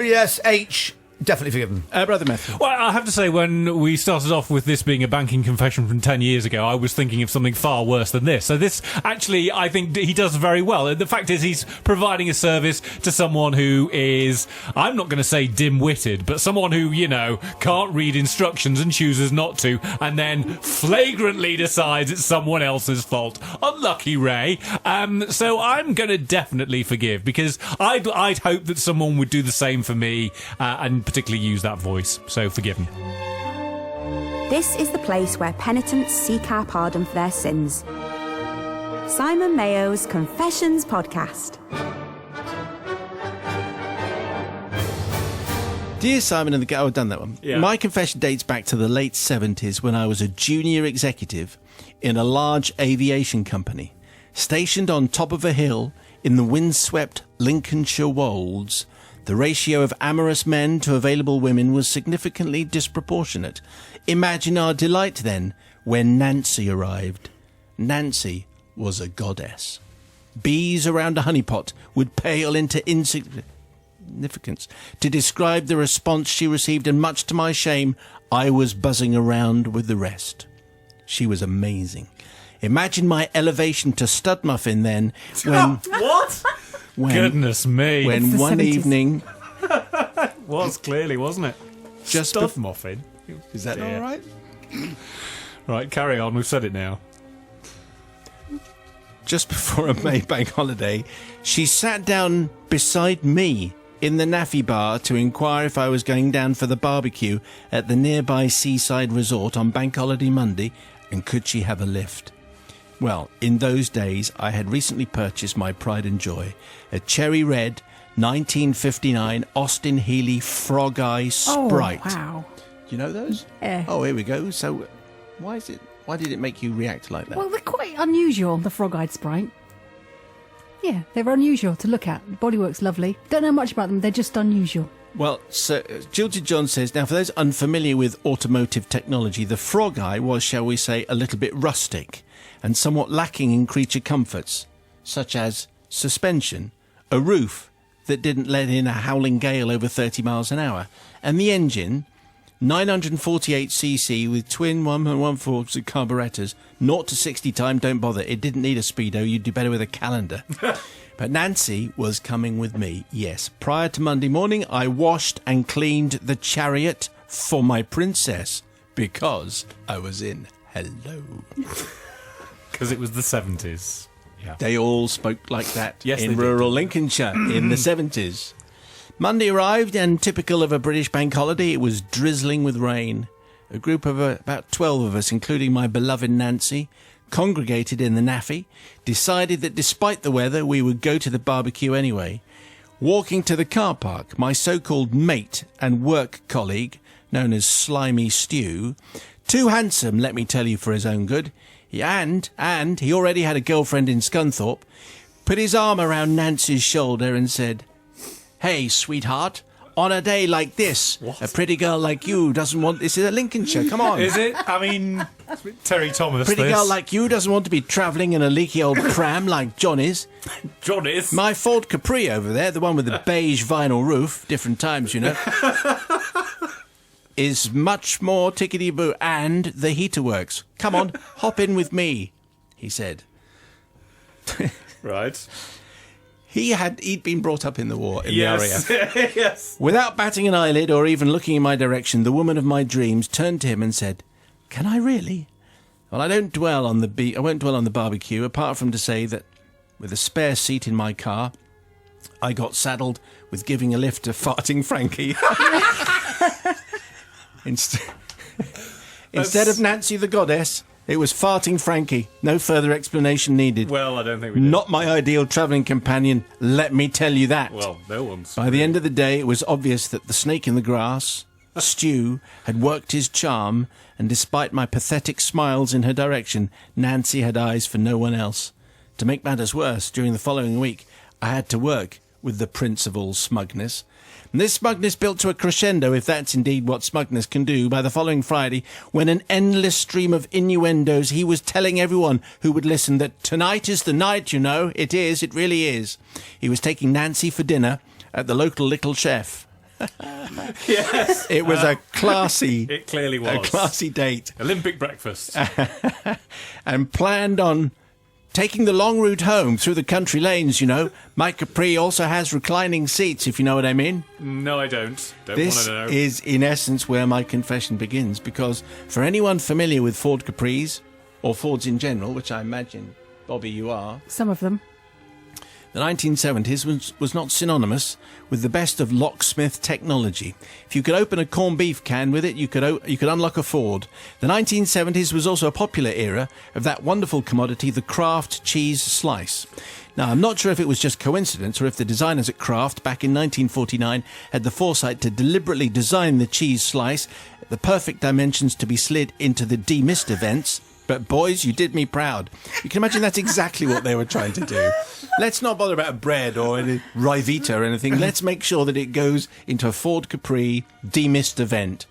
yes, H, definitely forgiven. Brother Matthew. Well, I have to say, when we started off with this being a banking confession from 10 years ago, I was thinking of something far worse than this. So this, actually, I think he does very well. The fact is, he's providing a service to someone who is, I'm not going to say dim-witted, but someone who, you know, can't read instructions and chooses not to, and then flagrantly decides it's someone else's fault. Unlucky, Ray. So I'm going to definitely forgive, because I'd hope that someone would do the same for me, and particularly use that voice, so forgiven. This is the place where penitents seek our pardon for their sins. Simon Mayo's Confessions Podcast. Dear Simon and the I've done that one. Yeah. My confession dates back to the late 70s, when I was a junior executive in a large aviation company, stationed on top of a hill in the windswept Lincolnshire wolds. The ratio of amorous men to available women was significantly disproportionate. Imagine our delight, then, when Nancy arrived. Nancy was a goddess. Bees around a honeypot would pale into insignificance to describe the response she received, and much to my shame, I was buzzing around with the rest. She was amazing. Imagine my elevation to stud muffin then, when... What? Goodness me. When one 70s. evening... Was clearly, wasn't it? Just Stuff muffin. Is that Dear. all right? Right, carry on. We've said it now. Just before a Maybank holiday, she sat down beside me in the Naffy bar to inquire if I was going down for the barbecue at the nearby seaside resort on Bank Holiday Monday, and could she have a lift? Well, in those days, I had recently purchased my pride and joy, a cherry red 1959 Austin Healey Frog Eye Sprite. Oh, wow. Do you know those? Yeah. Oh, here we go. So, why did it make you react like that? Well, they're quite unusual, the frog-eyed Sprite. Yeah, they're unusual to look at. The bodywork's lovely. Don't know much about them. They're just unusual. Well, so Jilted John says, now for those unfamiliar with automotive technology, the Frog Eye was, shall we say, a little bit rustic and somewhat lacking in creature comforts, such as suspension, a roof that didn't let in a howling gale over 30 miles an hour, and the engine, 948cc with twin 1.14 carburettors, 0 to 60 time, don't bother. It didn't need a speedo. You'd do better with a calendar. But Nancy was coming with me, yes. Prior to Monday morning, I washed and cleaned the chariot for my princess because I was in hello. Because it was the 70s. Yeah. They all spoke like that Yes, in they did. rural Lincolnshire in the 70s. Monday arrived, and typical of a British bank holiday, it was drizzling with rain. A group of about 12 of us, including my beloved Nancy, congregated in the Naffy, decided that despite the weather, we would go to the barbecue anyway. Walking to the car park, my so-called mate and work colleague, known as Slimy Stew, too handsome, let me tell you, for his own good, and he already had a girlfriend in Scunthorpe, put his arm around Nancy's shoulder and said, "Hey, sweetheart, on a day like this, a pretty girl like you doesn't want..." This is a Lincolnshire, come on. Is it? I mean, Terry Thomas. Pretty this. girl like you doesn't want to be travelling in a leaky old pram like John is. John is. My Ford Capri over there, the one with the beige vinyl roof, different times, you know, is much more tickety-boo, and the heater works. Come on, hop in with me, he said. Right. He'd been brought up in the war, in the RAF. Yes. Without batting an eyelid or even looking in my direction, the woman of my dreams turned to him and said, "Can I really?" Well, I won't dwell on the barbecue, apart from to say that with a spare seat in my car, I got saddled with giving a lift to farting Frankie. Instead of Nancy the goddess, it was farting Frankie. No further explanation needed. Well, I don't think we did. Not my ideal travelling companion, let me tell you that. Well, no one's. By the end of the day, it was obvious that the snake in the grass, Stu, had worked his charm, and despite my pathetic smiles in her direction, Nancy had eyes for no one else. To make matters worse, during the following week, I had to work with the prince of all smugness. And this smugness built to a crescendo, if that's indeed what smugness can do, by the following Friday, when an endless stream of innuendos, he was telling everyone who would listen that tonight is the night, you know. It is, it really is. He was taking Nancy for dinner at the local Little Chef. Yes. It was a classy... It clearly was. A classy date. Olympic breakfast. And planned on taking the long route home through the country lanes, you know. My Capri also has reclining seats, if you know what I mean. No, I don't. Don't want This to know. is, in essence, where my confession begins, because for anyone familiar with Ford Capris, or Fords in general, which I imagine, Bobby, you are, Some of them. the 1970s was not synonymous with the best of locksmith technology. If you could open a corned beef can with it, you could unlock a Ford. The 1970s was also a popular era of that wonderful commodity, the Kraft cheese slice. Now, I'm not sure if it was just coincidence or if the designers at Kraft back in 1949 had the foresight to deliberately design the cheese slice at the perfect dimensions to be slid into the demist vents. But boys, you did me proud. You can imagine that's exactly what they were trying to do. Let's not bother about bread or any Rivita or anything. Let's make sure that it goes into a Ford Capri demist event.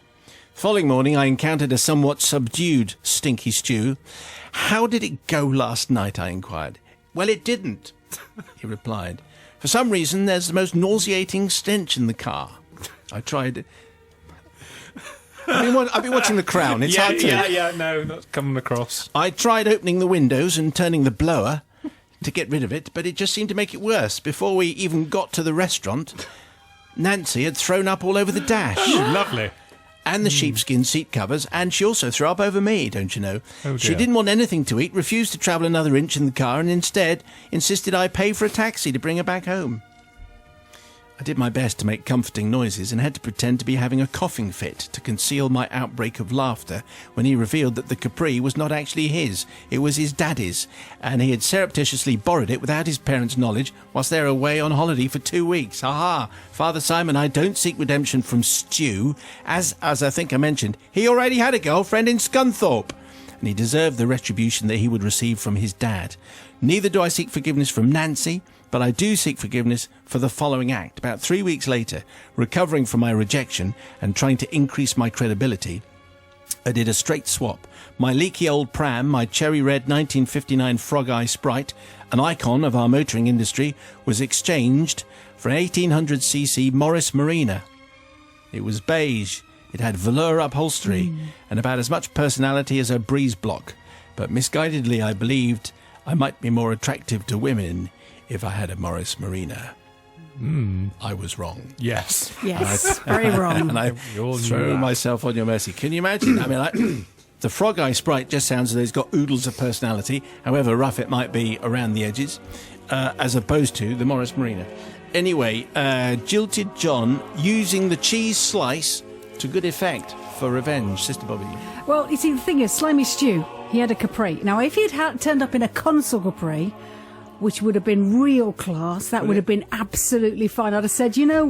Following morning, I encountered a somewhat subdued Stinky Stew. "How did it go last night?" I inquired. "Well, it didn't," he replied. "For some reason, there's the most nauseating stench in the car." I tried... I've been watching The Crown. It's hard to... No, not coming across. I tried opening the windows and turning the blower to get rid of it, but it just seemed to make it worse. Before we even got to the restaurant, Nancy had thrown up all over the dash. Lovely. And the sheepskin seat covers, and she also threw up over me, don't you know. Oh, She dear. didn't want anything to eat, refused to travel another inch in the car, and instead insisted I pay for a taxi to bring her back home. I did my best to make comforting noises and had to pretend to be having a coughing fit to conceal my outbreak of laughter when he revealed that the Capri was not actually his, it was his daddy's, and he had surreptitiously borrowed it without his parents' knowledge whilst they were away on holiday for 2 weeks. Aha! Father Simon, I don't seek redemption from Stu, as I think I mentioned, he already had a girlfriend in Scunthorpe, and he deserved the retribution that he would receive from his dad. Neither do I seek forgiveness from Nancy, but I do seek forgiveness for the following act. About 3 weeks later, recovering from my rejection and trying to increase my credibility, I did a straight swap. My leaky old pram, my cherry red 1959 Frog Eye Sprite, an icon of our motoring industry, was exchanged for an 1800cc Morris Marina. It was beige, it had velour upholstery, and about as much personality as a breeze block. But misguidedly I believed I might be more attractive to women if I had a Morris Marina. I was wrong. Yes. Yes, very wrong. And I throw myself on your mercy. Can you imagine? I mean, the Frog Eye Sprite just sounds as though it's got oodles of personality, however rough it might be around the edges, as opposed to the Morris Marina. Anyway, Jilted John using the cheese slice to good effect for revenge. Sister Bobby. Well, you see, the thing is, Slimy Stew, he had a Capri. Now, if he had turned up in a Consul Capri, which would have been real class, that would have been absolutely fine. I'd have said, you know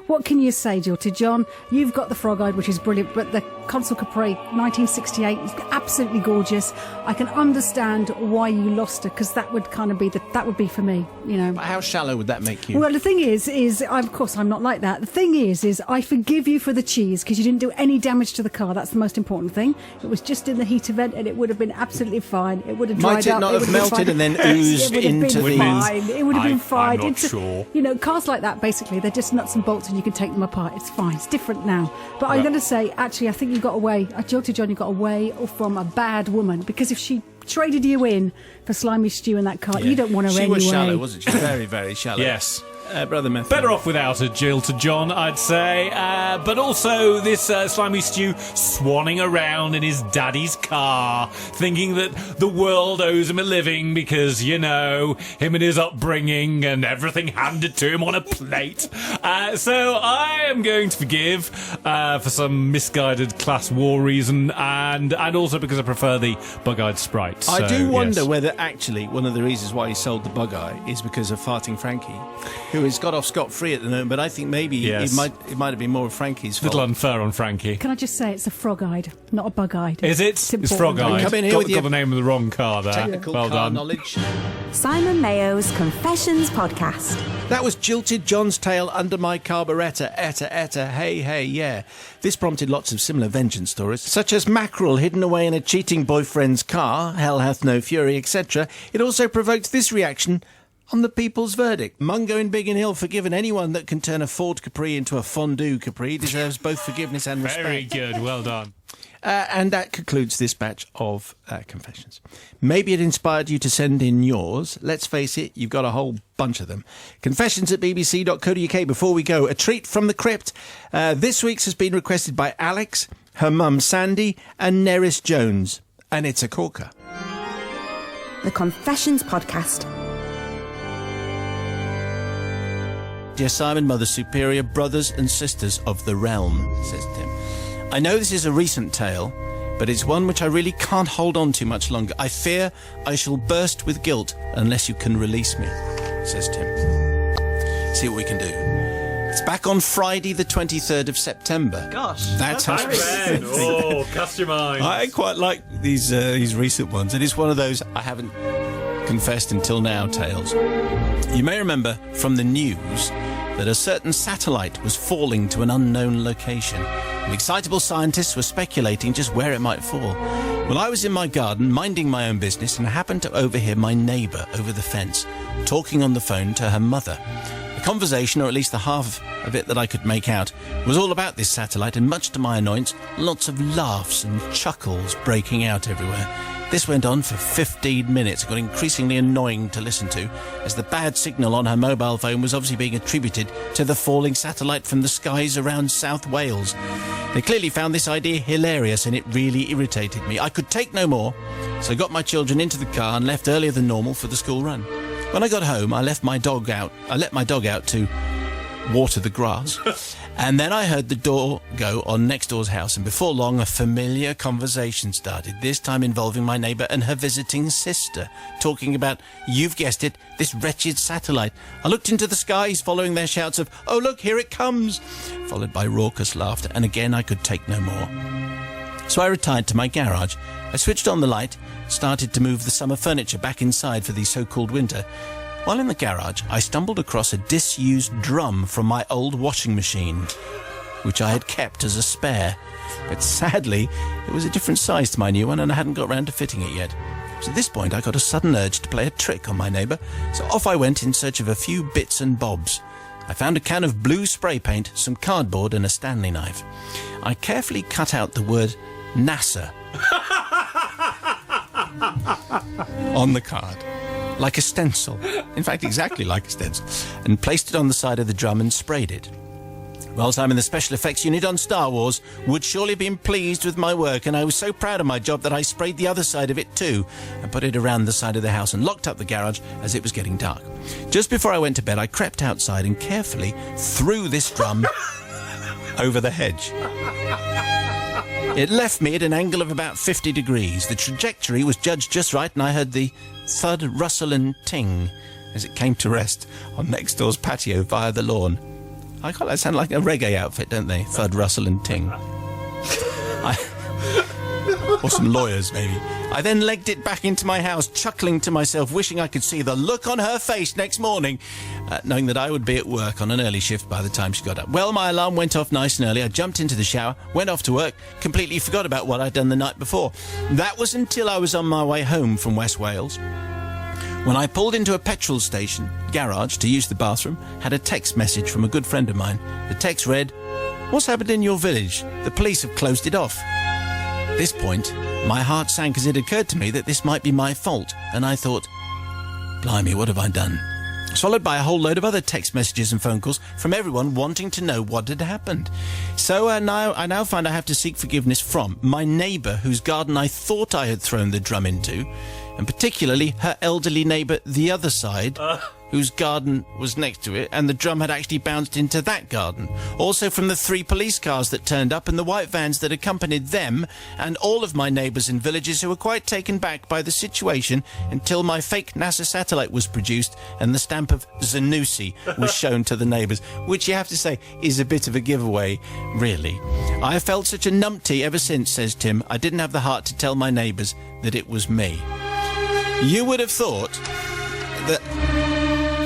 what can you say, Jilted John? You've got the frog-eyed, which is brilliant, but the Consul Capri 1968 is absolutely gorgeous. I can understand why you lost her, because that would kind of be that would be for me, you know. How shallow would that make you? Well, the thing is of course I'm not like that. The thing is I forgive you for the cheese because you didn't do any damage to the car. That's the most important thing. It was just in the heat event, and it would have been absolutely fine. It would have dried up. Might it not have melted and then oozed into the... Fine. It would have been fine. I'm not sure. You know, cars like that, basically, they're just nuts and bolts and you can take them apart. It's fine. It's different now. But I'm going to say, actually, I think you got away. Jilted John, you got away from a bad woman, because if she traded you in for Slimy Stew in that car, you don't want her anyway. She was shallow, wasn't she? Very, very shallow. Yes. Brother Matthew. Better off without a Jilted John, I'd say. But also this Slimy Stew swanning around in his daddy's car, thinking that the world owes him a living because, you know, him and his upbringing and everything handed to him on a plate. So I am going to forgive for some misguided class war reason, and also because I prefer the bug-eyed Sprite. I So, do wonder yes. whether actually one of the reasons why he sold the bug eye is because of farting Frankie, who has got off scot-free at the moment, but I think maybe Yes. it might have been more of Frankie's fault. Little unfair on Frankie. Can I just say it's a frog-eyed, not a bug-eyed. Is it? It's It's important. frog-eyed. Come in here got, with got your the name of the wrong car there. Technical Well car done. knowledge. Simon Mayo's Confessions podcast. That was Jilted John's tale under my carbaretta. Etta Etta, hey, hey, yeah. This prompted lots of similar vengeance stories, such as mackerel hidden away in a cheating boyfriend's car, hell hath no fury, etc. It also provoked this reaction on the people's verdict. Mungo in Biggin Hill, forgiven anyone that can turn a Ford Capri into a fondue Capri deserves both forgiveness and respect. Very good. Well done. And that concludes this batch of confessions. Maybe it inspired you to send in yours. Let's face it, you've got a whole bunch of them. Confessions@bbc.co.uk. Before we go, a treat from the crypt. This week's has been requested by Alex, her mum Sandy, and Neris Jones. And it's a corker. The Confessions podcast. Dear Simon, Mother Superior, brothers and sisters of the realm, says Tim. I know this is a recent tale, but it's one which I really can't hold on to much longer. I fear I shall burst with guilt unless you can release me, says Tim. See what we can do. It's back on Friday the 23rd of September. Gosh, that's how Ben. Oh, cast your mind. I quite like these recent ones. It is one of those I haven't confessed until now tales. You may remember from the news that a certain satellite was falling to an unknown location. And excitable scientists were speculating just where it might fall. Well, I was in my garden minding my own business and happened to overhear my neighbour over the fence talking on the phone to her mother. The conversation, or at least the half of it that I could make out, was all about this satellite, and much to my annoyance, lots of laughs and chuckles breaking out everywhere. This went on for 15 minutes. It got increasingly annoying to listen to, as the bad signal on her mobile phone was obviously being attributed to the falling satellite from the skies around South Wales. They clearly found this idea hilarious, and it really irritated me. I could take no more, so I got my children into the car and left earlier than normal for the school run. When I got home, I let my dog out to water the grass. And then I heard the door go on next door's house, and before long a familiar conversation started, this time involving my neighbour and her visiting sister, talking about, you've guessed it, this wretched satellite. I looked into the skies following their shouts of, oh look, here it comes, followed by raucous laughter, and again I could take no more. So I retired to my garage. I switched on the light, started to move the summer furniture back inside for the so-called winter. While in the garage, I stumbled across a disused drum from my old washing machine, which I had kept as a spare. But sadly, it was a different size to my new one, and I hadn't got round to fitting it yet. So at this point, I got a sudden urge to play a trick on my neighbour, so off I went in search of a few bits and bobs. I found a can of blue spray paint, some cardboard, and a Stanley knife. I carefully cut out the word NASA on the card, like a stencil. In fact, exactly like a stencil. And placed it on the side of the drum and sprayed it. Well, Simon, the special effects unit on Star Wars would surely have been pleased with my work, and I was so proud of my job that I sprayed the other side of it too, and put it around the side of the house and locked up the garage as it was getting dark. Just before I went to bed, I crept outside and carefully threw this drum over the hedge. It left me at an angle of about 50 degrees. The trajectory was judged just right, and I heard the thud, rustle and ting as it came to rest on next door's patio via the lawn. I call that sound like a reggae outfit, don't they? Thud, rustle and ting. Or some lawyers, maybe. I then legged it back into my house, chuckling to myself, wishing I could see the look on her face next morning, knowing that I would be at work on an early shift by the time she got up. Well, my alarm went off nice and early. I jumped into the shower, went off to work, completely forgot about what I'd done the night before. That was until I was on my way home from West Wales. When I pulled into a petrol station garage to use the bathroom, had a text message from a good friend of mine. The text read, "What's happened in your village? The police have closed it off." At this point, my heart sank as it occurred to me that this might be my fault, and I thought, blimey, what have I done? Followed by a whole load of other text messages and phone calls from everyone wanting to know what had happened. So I now find I have to seek forgiveness from my neighbour, whose garden I thought I had thrown the drum into, and particularly her elderly neighbour the other side, whose garden was next to it, and the drum had actually bounced into that garden. Also from the 3 police cars that turned up and the white vans that accompanied them, and all of my neighbours and villagers who were quite taken back by the situation until my fake NASA satellite was produced and the stamp of Zanussi was shown to the neighbours, which you have to say is a bit of a giveaway, really. I have felt such a numpty ever since, says Tim. I didn't have the heart to tell my neighbours that it was me. You would have thought that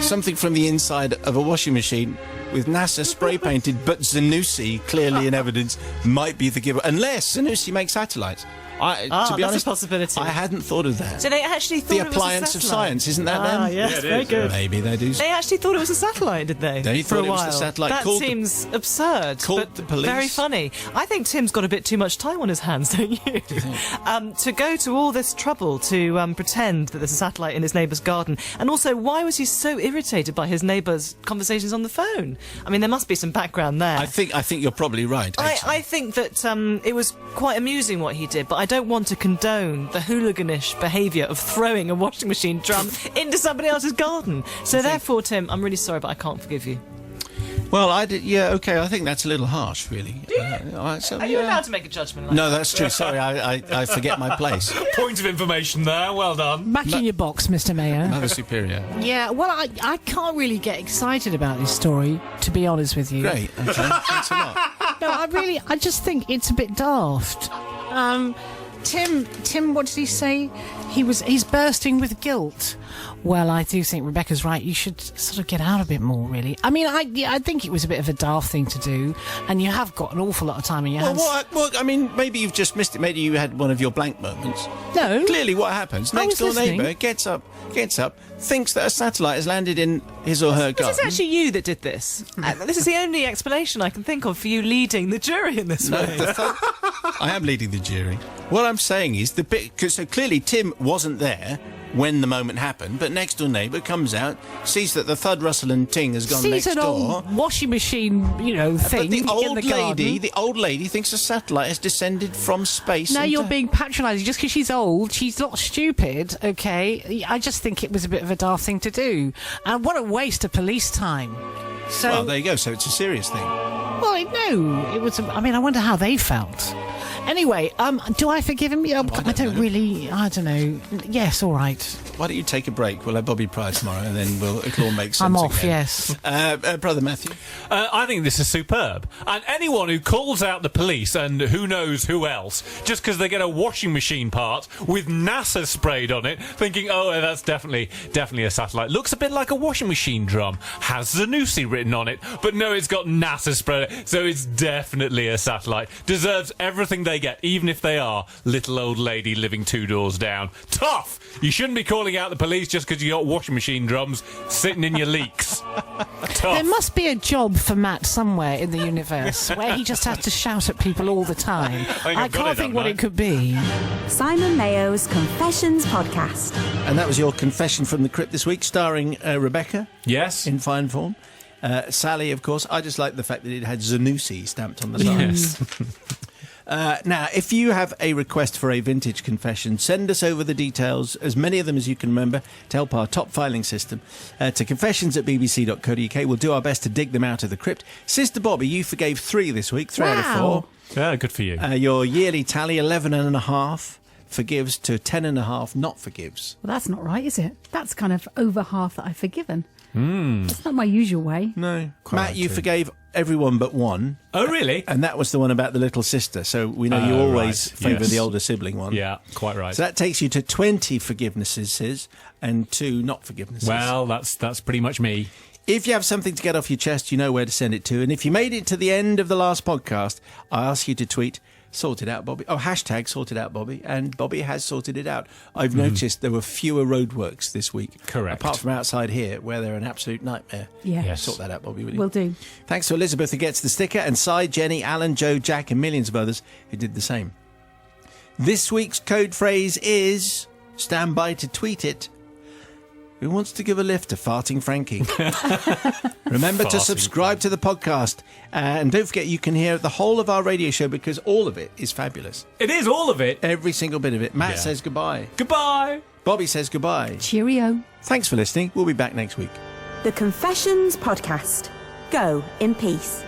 something from the inside of a washing machine with NASA spray painted but Zanussi clearly in evidence might be the giveaway, unless Zanussi makes satellites. To be honest, a possibility. I hadn't thought of that. So they actually thought the it was appliance a of satellite. science, isn't that them? Yes, very good. Maybe they do. They actually thought it was a satellite, did they? They for thought a it was while. the satellite. That Called seems absurd, called but the police. very funny. I think Tim's got a bit too much time on his hands, don't you? To go to all this trouble to pretend that there's a satellite in his neighbour's garden, and also why was he so irritated by his neighbour's conversations on the phone? I mean, there must be some background there. I think you're probably right. I think that it was quite amusing what he did, but I don't want to condone the hooliganish behaviour of throwing a washing machine drum into somebody else's garden. So therefore, Tim, I'm really sorry, but I can't forgive you. Well, I did. Yeah, okay. I think that's a little harsh, really. Are you allowed to make a judgment like No, that's true. Sorry, I forget my place. Point of information there. Well done. Back in your box, Mr. Mayo. Mother Superior. Yeah, well, I can't really get excited about this story, to be honest with you. Great. Okay. Thanks a lot. No, I just think it's a bit daft. Tim, what did he say? He's bursting with guilt. Well, I do think Rebecca's right. You should sort of get out a bit more, really. I mean, I think it was a bit of a daft thing to do, and you have got an awful lot of time in your hands. Well, I mean, maybe you've just missed it. Maybe you had one of your blank moments. No. Clearly, what happens? I Next door was listening. neighbour gets up, thinks that a satellite has landed in his or her This garden. is actually you that did this. This is the only explanation I can think of for you leading the jury in this way. I am leading the jury. What I'm saying is so clearly Tim wasn't there when the moment happened, but next door neighbour comes out, sees that the thud, rustle and ting has gone Sees next an door. old washing machine, thing But the in old the garden. the old lady thinks a satellite has descended from space. Now into- you're being patronising just because she's old. She's not stupid, okay? I just think it was a bit of a daft thing to do. And what a waste of police time. So, Well, there you go. So it's a serious thing. well, no, it was. I mean, I wonder how they felt. Anyway, do I forgive him? I don't really. I don't know. Yes, all right. Why don't you take a break? We'll have Bobby Price tomorrow, and then it'll all make sense. I'm off. again. Yes. Brother Matthew. I think this is superb. And anyone who calls out the police and who knows who else just because they get a washing machine part with NASA sprayed on it, thinking, oh, that's definitely a satellite. Looks a bit like a washing machine drum. Has Zanussi written on it, but no, it's got NASA sprayed on it, so it's definitely a satellite. Deserves everything they get, even if they are little old lady living 2 doors down. Tough! You shouldn't be calling out the police just because you got washing machine drums sitting in your leaks. Tough. There must be a job for Matt somewhere in the universe where he just has to shout at people all the time. I can't think what it could be. Simon Mayo's Confessions podcast. And that was your confession from the crypt this week, starring Rebecca. Yes. In fine form. Sally, of course. I just like the fact that it had Zanussi stamped on the side. Yes. Now, if you have a request for a vintage confession, send us over the details, as many of them as you can remember, to help our top filing system, to confessions@bbc.co.uk. We'll do our best to dig them out of the crypt. Sister Bobby, you forgave 3 this week, 3 out of 4. Yeah, good for you. Your yearly tally, 11.5 forgives to 10.5 not forgives. Well, that's not right, is it? That's kind of over half that I've forgiven. That's not my usual way. No. Matt, you forgave everyone but one. Oh, really? And that was the one about the little sister. So we know you always right. favour Yes. the older sibling one. Yeah, quite right. So that takes you to 20 forgivenesses and 2 not forgivenesses. Well, that's pretty much me. If you have something to get off your chest, you know where to send it to. And if you made it to the end of the last podcast, I ask you to tweet "Sorted Out Bobby." Oh, hashtag "Sorted Out Bobby." And Bobby has sorted it out. I've noticed there were fewer roadworks this week. Correct. Apart from outside here, where they're an absolute nightmare. Yeah. Yes. Sort that out, Bobby, will you? Will do. Thanks to Elizabeth, who gets the sticker, and Cy, Jenny, Alan, Joe, Jack, and millions of others who did the same. This week's code phrase is, stand by to tweet it, who wants to give a lift to farting Frankie? Remember to Farting subscribe to the podcast. And don't forget, you can hear the whole of our radio show because all of it is fabulous. It is all of it. Every single bit of it. Matt Yeah. says goodbye. Goodbye. Bobby says goodbye. Cheerio. Thanks for listening. We'll be back next week. The Confessions podcast. Go in peace.